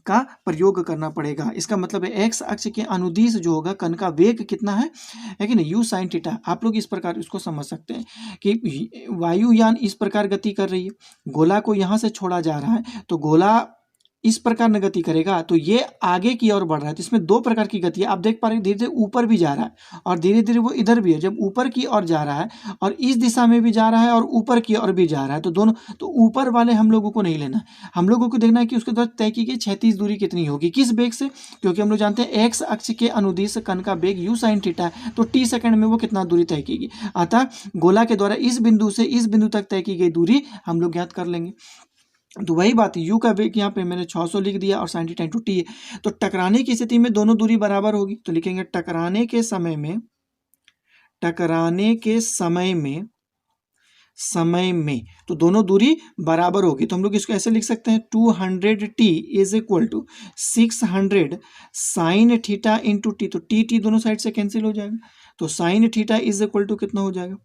का प्रयोग करना पड़ेगा, इसका मतलब है एक्स अक्ष के अनुदिश जो होगा कण का वेग कितना है कि नहीं u sin थीटा। आप लोग इस प्रकार इसको समझ सकते हैं कि वायुयान इस प्रकार गति कर रही है, गोला को यहाँ से छोड़ा जा रहा है तो गोला इस प्रकार न गति करेगा तो ये आगे की ओर बढ़ रहा है, तो इसमें दो प्रकार की गति है, आप देख पा रहे हैं धीरे धीरे ऊपर भी जा रहा है और धीरे धीरे वो इधर भी है, जब ऊपर की ओर जा रहा है और इस दिशा में भी जा रहा है और ऊपर की ओर भी जा रहा है, तो दोनों, तो ऊपर वाले हम लोगों को नहीं लेना है, हम लोगों को देखना है कि उसके द्वारा तय की गई क्षैतिज दूरी कितनी होगी, किस वेग से, क्योंकि हम लोग जानते हैं एक्स अक्ष के अनुदिश कण का वेग u sin थीटा है, तो टी सेकंड में वो कितना दूरी तय कीगी, अतः गोला के द्वारा इस बिंदु से इस बिंदु तक तय की गई दूरी हम लोग ज्ञात कर लेंगे। तो वही बात u का वेग यहाँ पे मैंने 600 लिख दिया और sin थीटा इंटू टी है, तो टकराने की स्थिति में दोनों दूरी बराबर होगी, तो लिखेंगे टकराने के समय में तो दोनों दूरी बराबर होगी, तो हम लोग इसको ऐसे लिख सकते हैं 200t is equal to 600 sine theta into t, तो टी दोनों साइड से कैंसिल हो जाएगा, तो sine theta is equal to कितना हो जाएगा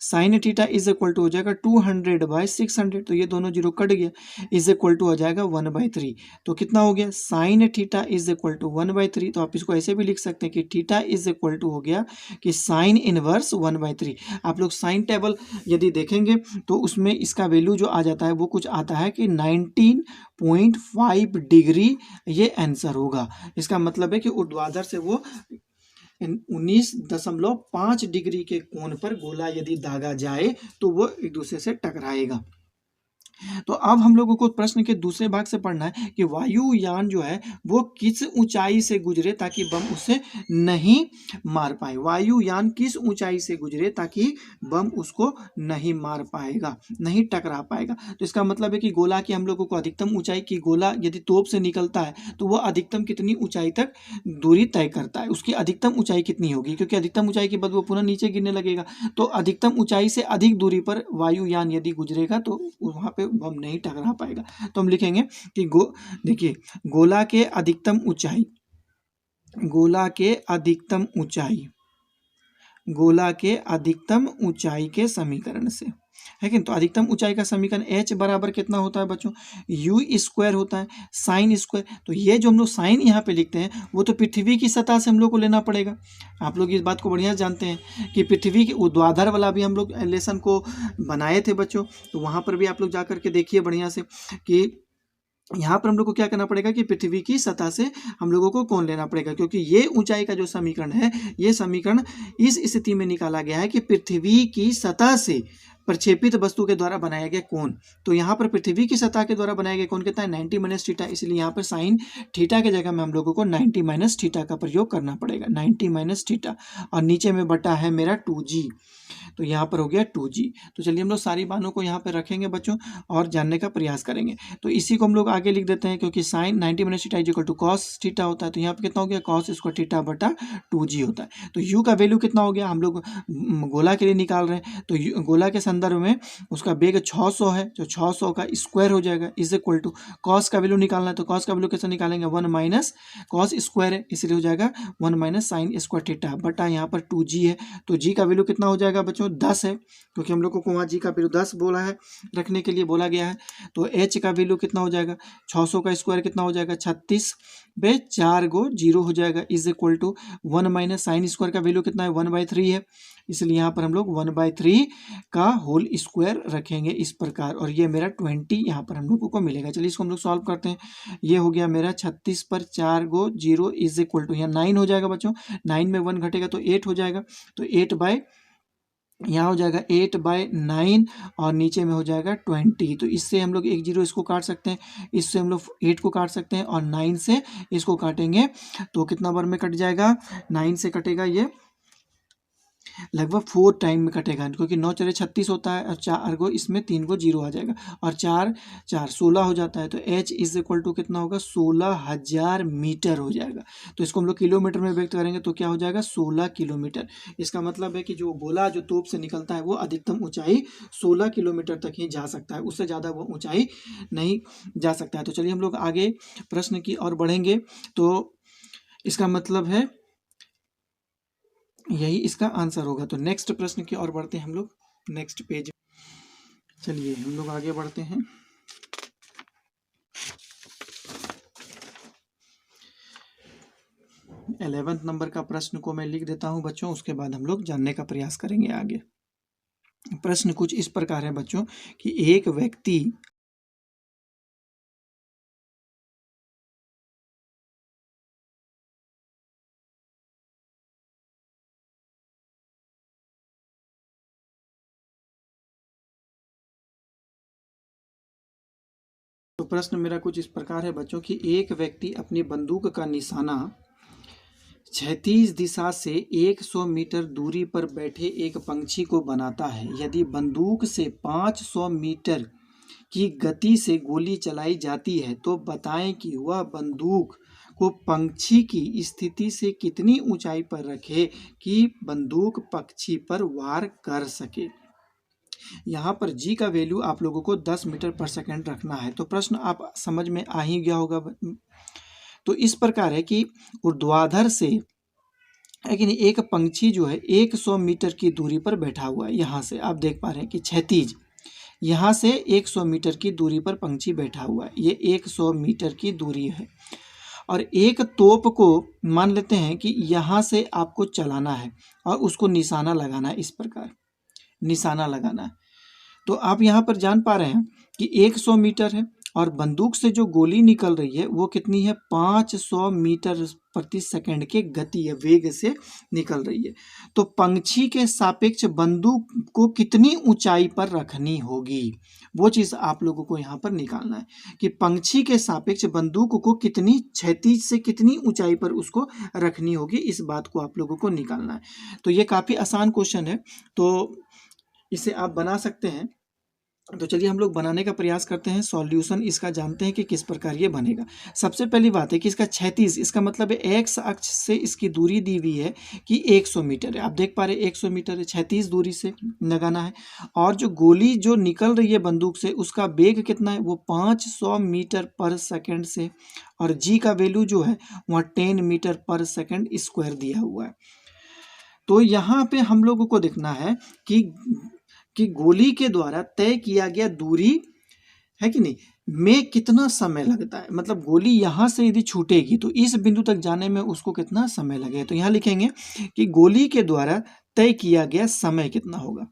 sine theta is equal to हो जाएगा 200/600, तो ये दोनों जीरो कट गया, इज इक्वल टू हो जाएगा 1/3। तो कितना हो गया, sine theta is equal to 1/3। तो आप इसको ऐसे भी लिख सकते हैं कि थीटा इज इक्वल टू हो गया कि साइन इनवर्स 1/3। आप लोग साइन टेबल यदि देखेंगे तो उसमें इसका वैल्यू जो आ जाता है वो कुछ आता है कि 19.5 डिग्री, ये आंसर होगा। इसका मतलब है कि ऊर्ध्वाधर से वो 19.5 डिग्री के कोण पर गोला यदि दागा जाए तो वो एक दूसरे से टकराएगा। तो अब हम लोगों को प्रश्न के दूसरे भाग से पढ़ना है कि वायुयान जो है वो किस ऊंचाई से गुजरे ताकि बम उसे नहीं मार पाए। वायुयान किस ऊंचाई से गुजरे ताकि बम उसको नहीं मार पाएगा, नहीं टकरा पाएगा। तो इसका मतलब है कि गोला की हम लोगों को अधिकतम ऊंचाई की, गोला यदि तोप से निकलता है तो वह अधिकतम कितनी ऊंचाई तक दूरी तय करता है, उसकी अधिकतम ऊंचाई कितनी होगी, क्योंकि अधिकतम ऊंचाई के बाद वो पुनः नीचे गिरने लगेगा। तो अधिकतम ऊंचाई से अधिक दूरी पर वायुयान यदि गुजरेगा तो वहां पे बम नहीं टकरा पाएगा। तो हम लिखेंगे कि देखिए गोला के अधिकतम ऊंचाई, गोला के अधिकतम ऊंचाई, गोला के अधिकतम ऊंचाई के समीकरण से है कि। तो अधिकतम ऊंचाई का समीकरण h बराबर कितना होता है बच्चों, u स्क्वायर होता है, साइन स्क्वायर। तो ये जो हम लोग साइन यहाँ पे लिखते हैं वो तो पृथ्वी की सतह से हम लोग को लेना पड़ेगा। आप लोग इस बात को बढ़िया जानते हैं कि पृथ्वी के ऊर्ध्वाधर वाला भी हम लोग लेसन को बनाए थे बच्चों, तो वहाँ पर भी आप लोग जा करके देखिए बढ़िया से कि यहाँ पर हम लोग को क्या करना पड़ेगा कि पृथ्वी की सतह से हम लोगों को कोण लेना पड़ेगा, क्योंकि ये ऊंचाई का जो समीकरण है ये समीकरण इस स्थिति में निकाला गया है कि पृथ्वी की सतह से प्रक्षेपित वस्तु के द्वारा बनाया गया कोण। तो यहाँ पर पृथ्वी की सतह के द्वारा बनाया गया कोण कितना है, 90 माइनस थीटा। इसलिए यहाँ पर साइन थीटा की जगह में हम लोगों को 90 माइनस थीटा का प्रयोग करना पड़ेगा, 90 माइनस थीटा। और नीचे में बटा है मेरा 2g, तो यहाँ पर हो गया 2g। तो चलिए हम लोग सारी बातों को यहाँ पर रखेंगे बच्चों और जानने का प्रयास करेंगे। तो इसी को हम लोग आगे लिख देते हैं, क्योंकि sine 90 minus theta equal to cos theta होता है। तो यहाँ पर कितना हो गया, कॉस स्क्वायर थीटा बटा 2g होता है। तो u का वैल्यू कितना हो गया, हम लोग गोला के लिए निकाल रहे हैं, तो गोला के संदर्भ में उसका वेग 600 है, तो 600 का स्क्वायर हो जाएगा इज इक्वल टू कॉस का वैल्यू निकालना है। तो कॉस का वैल्यू कैसे निकालेंगे, 1 माइनस कॉस स्क्वायर है, इसलिए हो जाएगा 1 माइनस साइन स्क्वायर थीटा बटा यहाँ पर 2g है। तो g का वैल्यू कितना हो जाएगा बच्चों, 10 है, क्योंकि हम लोग को वहाँ जी का वैल्यू 10 बोला है, रखने के लिए बोला गया है। तो h का वैल्यू कितना हो जाएगा, 600 का स्क्वायर कितना हो जाएगा, 36/4 गो 0 हो जाएगा is equal to 1 minus sine square का वैल्यू कितना है, 1/3 है। इसलिए यहाँ पर हम लोग 1/3 का होल स्क्वायर रखेंगे इस प्रकार, और ये मेरा 20 यहाँ पर हम लोगों को मिलेगा। चलिए इसको हम लोग सॉल्व करते हैं। ये हो गया मेरा 36/4 गो 0 इज इक्वल टू, यहाँ 9 हो जाएगा बच्चों, 9 में 1 घटेगा तो 8 हो जाएगा। तो यहाँ हो जाएगा 8/9 और नीचे में हो जाएगा 20। तो इससे हम लोग एक जीरो इसको काट सकते हैं, इससे हम लोग 8 को काट सकते हैं और 9 से इसको काटेंगे तो कितना बार में कट जाएगा, 9 से कटेगा ये लगभग 4 टाइम में कटेगा, क्योंकि 9 चले 36 होता है और 4 को इसमें 3 को 0 आ जाएगा और 4 4 16 हो जाता है। तो h इज इक्वल टू कितना होगा, 16,000 मीटर हो जाएगा। तो इसको हम लोग किलोमीटर में व्यक्त करेंगे तो क्या हो जाएगा, 16 किलोमीटर। इसका मतलब है कि जो गोला जो तोप से निकलता है वो अधिकतम ऊंचाई 16 किलोमीटर तक ही जा सकता है, उससे ज़्यादा वो ऊंचाई नहीं जा सकता है। तो चलिए हम लोग आगे प्रश्न की ओर बढ़ेंगे। तो इसका मतलब है यही इसका आंसर होगा। तो नेक्स्ट प्रश्न की ओर बढ़ते हैं हम लोग, नेक्स्ट पेज। चलिए हम लोग आगे बढ़ते हैं। इलेवेंथ नंबर का प्रश्न को मैं लिख देता हूं बच्चों, उसके बाद हम लोग जानने का प्रयास करेंगे आगे। प्रश्न कुछ इस प्रकार है बच्चों कि एक व्यक्ति तो प्रश्न मेरा कुछ इस प्रकार है बच्चों कि एक व्यक्ति अपनी बंदूक का निशाना क्षैतिज दिशा से 100 मीटर दूरी पर बैठे एक पंछी को बनाता है। यदि बंदूक से 500 मीटर की गति से गोली चलाई जाती है तो बताएं कि वह बंदूक को पंछी की स्थिति से कितनी ऊंचाई पर रखे कि बंदूक पक्षी पर वार कर सके। यहाँ पर जी का वैल्यू आप लोगों को 10 मीटर पर सेकंड रखना है। तो प्रश्न आप समझ में आ ही गया होगा। तो इस प्रकार है कि ऊर्ध्वाधर से है कि नहीं, एक पंछी जो है 100 मीटर की दूरी पर बैठा हुआ है। यहाँ से आप देख पा रहे हैं कि क्षैतिज, यहाँ से 100 मीटर की दूरी पर पंछी बैठा हुआ है, ये 100 मीटर की दूरी है। और एक तोप को मान लेते हैं कि यहाँ से आपको चलाना है और उसको निशाना लगाना है, इस प्रकार निशाना लगाना है। तो आप यहाँ पर जान पा रहे हैं कि 100 मीटर है और बंदूक से जो गोली निकल रही है वो कितनी है, 500 मीटर प्रति सेकंड के गति या वेग से निकल रही है। तो पंछी के सापेक्ष बंदूक को कितनी ऊंचाई पर रखनी होगी, वो चीज़ आप लोगों को यहाँ पर निकालना है कि पंछी के सापेक्ष बंदूक को कितनी क्षैतिज से कितनी ऊंचाई पर उसको रखनी होगी, इस बात को आप लोगों को निकालना है। तो ये काफ़ी आसान क्वेश्चन है, तो इसे आप बना सकते हैं। तो चलिए हम लोग बनाने का प्रयास करते हैं, सॉल्यूशन इसका जानते हैं कि किस प्रकार ये बनेगा। सबसे पहली बात है कि इसका क्षैतिज, इसका मतलब है एक्स अक्ष से इसकी दूरी दी हुई है कि 100 मीटर है। आप देख पा रहे हैं 100 मीटर है, क्षैतिज दूरी से लगाना है। और जो गोली जो निकल रही है बंदूक से उसका वेग कितना है, वो 500 मीटर पर सेकेंड से, और जी का वैल्यू जो है वहाँ 10 मीटर पर सेकेंड स्क्वायर दिया हुआ है। तो यहाँ पे हम लोगों को देखना है कि गोली के द्वारा तय किया गया दूरी है कि नहीं में कितना समय लगता है, मतलब गोली यहाँ से यदि छूटेगी तो इस बिंदु तक जाने में उसको कितना समय लगेगा। तो यहाँ लिखेंगे कि गोली के द्वारा तय किया गया समय कितना होगा,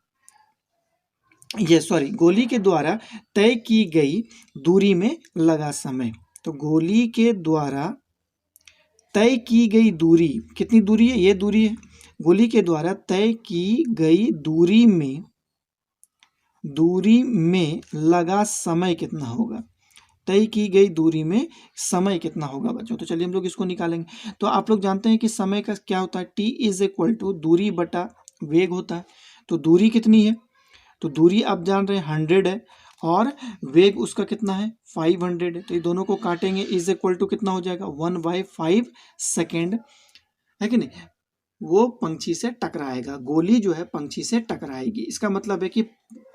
गोली के द्वारा तय की गई दूरी में लगा समय। तो गोली के द्वारा तय की गई दूरी, कितनी दूरी है, ये दूरी है। गोली के द्वारा तय की गई दूरी में लगा समय कितना होगा, तय की गई दूरी में समय कितना होगा बच्चों। तो चलिए हम लोग इसको निकालेंगे। तो आप लोग जानते हैं कि समय का क्या होता है, टी इज इक्वल टू दूरी बटा वेग होता है। तो दूरी कितनी है, तो दूरी आप जान रहे हैं 100 है और वेग उसका कितना है 500 है। तो ये दोनों को काटेंगे, इज इक्वल टू कितना हो जाएगा 1/5 सेकेंड, है कि नहीं। वो पंछी से टकराएगा, गोली जो है पंछी से टकराएगी। इसका मतलब है कि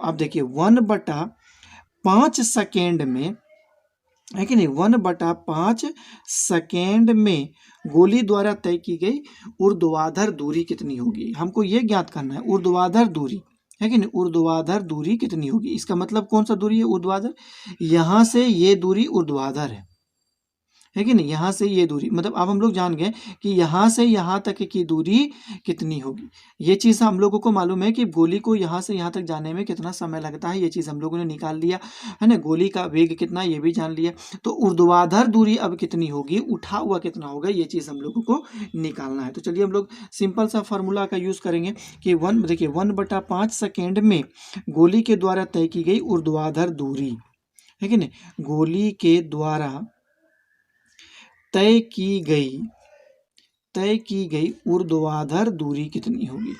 आप देखिए 1/5 सेकेंड में, है कि नहीं, 1/5 सेकेंड में गोली द्वारा तय की गई ऊर्ध्वाधर दूरी कितनी होगी, हमको ये ज्ञात करना है। ऊर्ध्वाधर दूरी, है कि नहीं, ऊर्ध्वाधर दूरी कितनी होगी। इसका मतलब कौन सा दूरी है ऊर्ध्वाधर, यहाँ से ये दूरी ऊर्ध्वाधर है कि नहीं, यहाँ से ये दूरी, मतलब अब हम लोग जान गए कि यहाँ से यहाँ तक की दूरी कितनी होगी। ये चीज़ हम लोगों को मालूम है कि गोली को यहाँ से यहाँ तक जाने में कितना समय लगता है, ये चीज़ हम लोगों ने निकाल लिया है ना। गोली का वेग कितना ये भी जान लिया। तो ऊर्ध्वाधर दूरी अब कितनी होगी, उठा हुआ कितना होगा, ये चीज़ हम लोगों को निकालना है। तो चलिए हम लोग सिंपल सा फार्मूला का यूज़ करेंगे कि देखिए 1/5 सेकेंड में गोली के द्वारा तय की गई ऊर्ध्वाधर दूरी, है कि नहीं, गोली के द्वारा तय की गई ऊर्ध्वाधर दूरी कितनी होगी,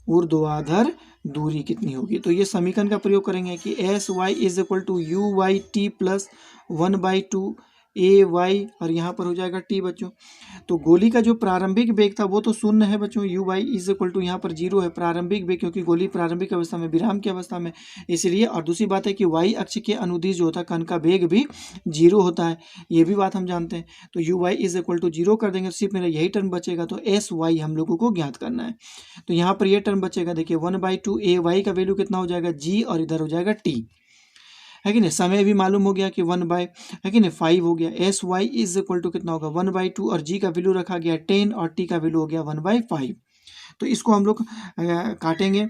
ऊर्ध्वाधर दूरी कितनी होगी। तो ये समीकरण का प्रयोग करेंगे कि s y is equal to u y t plus 1/2 a y, और यहाँ पर हो जाएगा टी बच्चों। तो गोली का जो प्रारंभिक वेग था वो तो शून्य है बच्चों, u y is equal to यहाँ पर 0 है प्रारंभिक वेग, क्योंकि गोली प्रारंभिक अवस्था में, विराम की अवस्था में, इसलिए। और दूसरी बात है कि वाई अक्ष के अनुदिश जो होता है कण का वेग भी 0 होता है, ये भी बात हम जानते हैं। तो u y is equal to 0 कर देंगे, सिर्फ मेरा यही टर्म बचेगा। तो एस वाई हम लोगों को ज्ञात करना है। तो यहाँ पर ये टर्म बचेगा, देखिए 1/2 ए वाई का वैल्यू कितना हो जाएगा जी, और इधर हो जाएगा टी, है कि नहीं। समय भी मालूम हो गया कि 1/5 हो गया। S y is equal to कितना होगा 1/2, और जी का वैल्यू रखा गया 10 और टी का वैल्यू हो गया 1/5। तो इसको हम लोग काटेंगे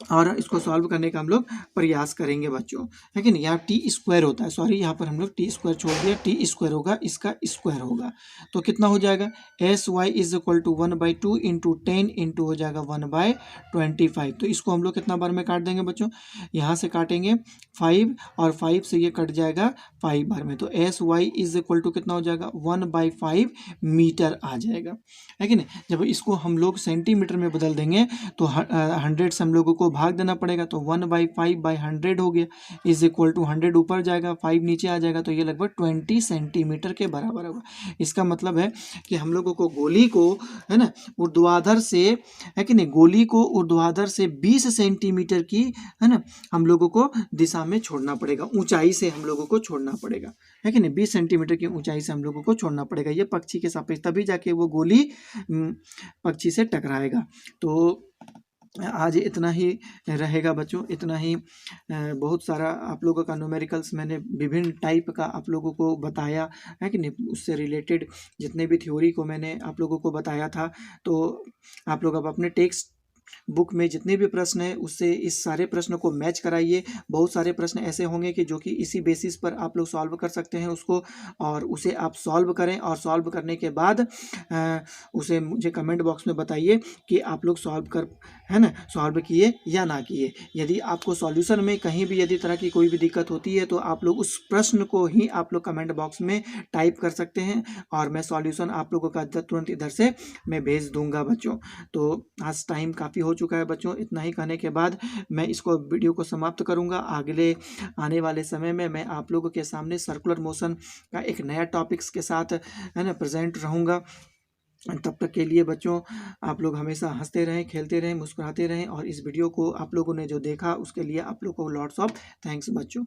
और इसको सॉल्व करने का हम लोग प्रयास करेंगे बच्चों, है कि नहीं। यहाँ टी स्क्वायर होता है, सॉरी यहाँ पर हम लोग टी स्क्वायर छोड़ दिया, टी स्क्वायर होगा, इसका स्क्वायर होगा। तो कितना हो जाएगा s y is equal to 1/2 into 10 into हो जाएगा 1/25। तो इसको हम लोग कितना बार में काट देंगे बच्चों, यहाँ से काटेंगे 5 और 5 से ये कट जाएगा 5 बार में। तो s y is equal to कितना हो जाएगा 1/5 मीटर आ जाएगा, है कि नहीं। जब इसको हम लोग सेंटीमीटर में बदल देंगे तो 100 से हम लोगों को भाग देना पड़ेगा, तो 1/5/100 हो गया, इज इक्वल टू 100 ऊपर जाएगा, 5 नीचे आ जाएगा, तो ये लगभग 20 सेंटीमीटर के बराबर होगा। इसका मतलब है कि हम लोगों को गोली को, है ना, ऊर्ध्वाधर से, है कि नहीं, गोली को ऊर्ध्वाधर से 20 सेंटीमीटर की, है ना, हम लोगों को दिशा में छोड़ना पड़ेगा, ऊंचाई से हम लोगों को छोड़ना पड़ेगा, है कि नहीं, 20 सेंटीमीटर की ऊंचाई से हम लोगों को छोड़ना पड़ेगा, ये पक्षी के सापेक्ष, तभी जाके वो गोली पक्षी से टकराएगा। तो आज इतना ही रहेगा बच्चों, इतना ही। बहुत सारा आप लोगों का न्यूमेरिकल्स मैंने विभिन्न टाइप का आप लोगों को बताया, है कि नहीं, उससे रिलेटेड जितने भी थ्योरी को मैंने आप लोगों को बताया था, तो आप लोग अब अपने टेक्स्ट बुक में जितने भी प्रश्न हैं उससे इस सारे प्रश्नों को मैच कराइए। बहुत सारे प्रश्न ऐसे होंगे कि जो कि इसी बेसिस पर आप लोग सॉल्व कर सकते हैं उसको, और उसे आप सॉल्व करें, और सॉल्व करने के बाद उसे मुझे कमेंट बॉक्स में बताइए कि आप लोग सॉल्व कर, है ना, सॉल्व किए या ना किए। यदि आपको सॉल्यूशन में कहीं भी यदि तरह की कोई भी दिक्कत होती है तो आप लोग उस प्रश्न को ही आप लोग कमेंट बॉक्स में टाइप कर सकते हैं, और मैं सॉल्यूशन आप लोगों का तुरंत इधर से मैं भेज दूंगा बच्चों। तो आज टाइम काफ़ी हो चुका है बच्चों, इतना ही कहने के बाद मैं इसको वीडियो को समाप्त करूंगा। अगले आने वाले समय में मैं आप लोगों के सामने सर्कुलर मोशन का एक नया टॉपिक्स के साथ, है ना, प्रेजेंट रहूंगा। तब तक के लिए बच्चों आप लोग हमेशा हंसते रहें, खेलते रहें, मुस्कुराते रहें, और इस वीडियो को आप लोगों ने जो देखा उसके लिए आप लोगों को लॉट्स ऑफ थैंक्स बच्चों।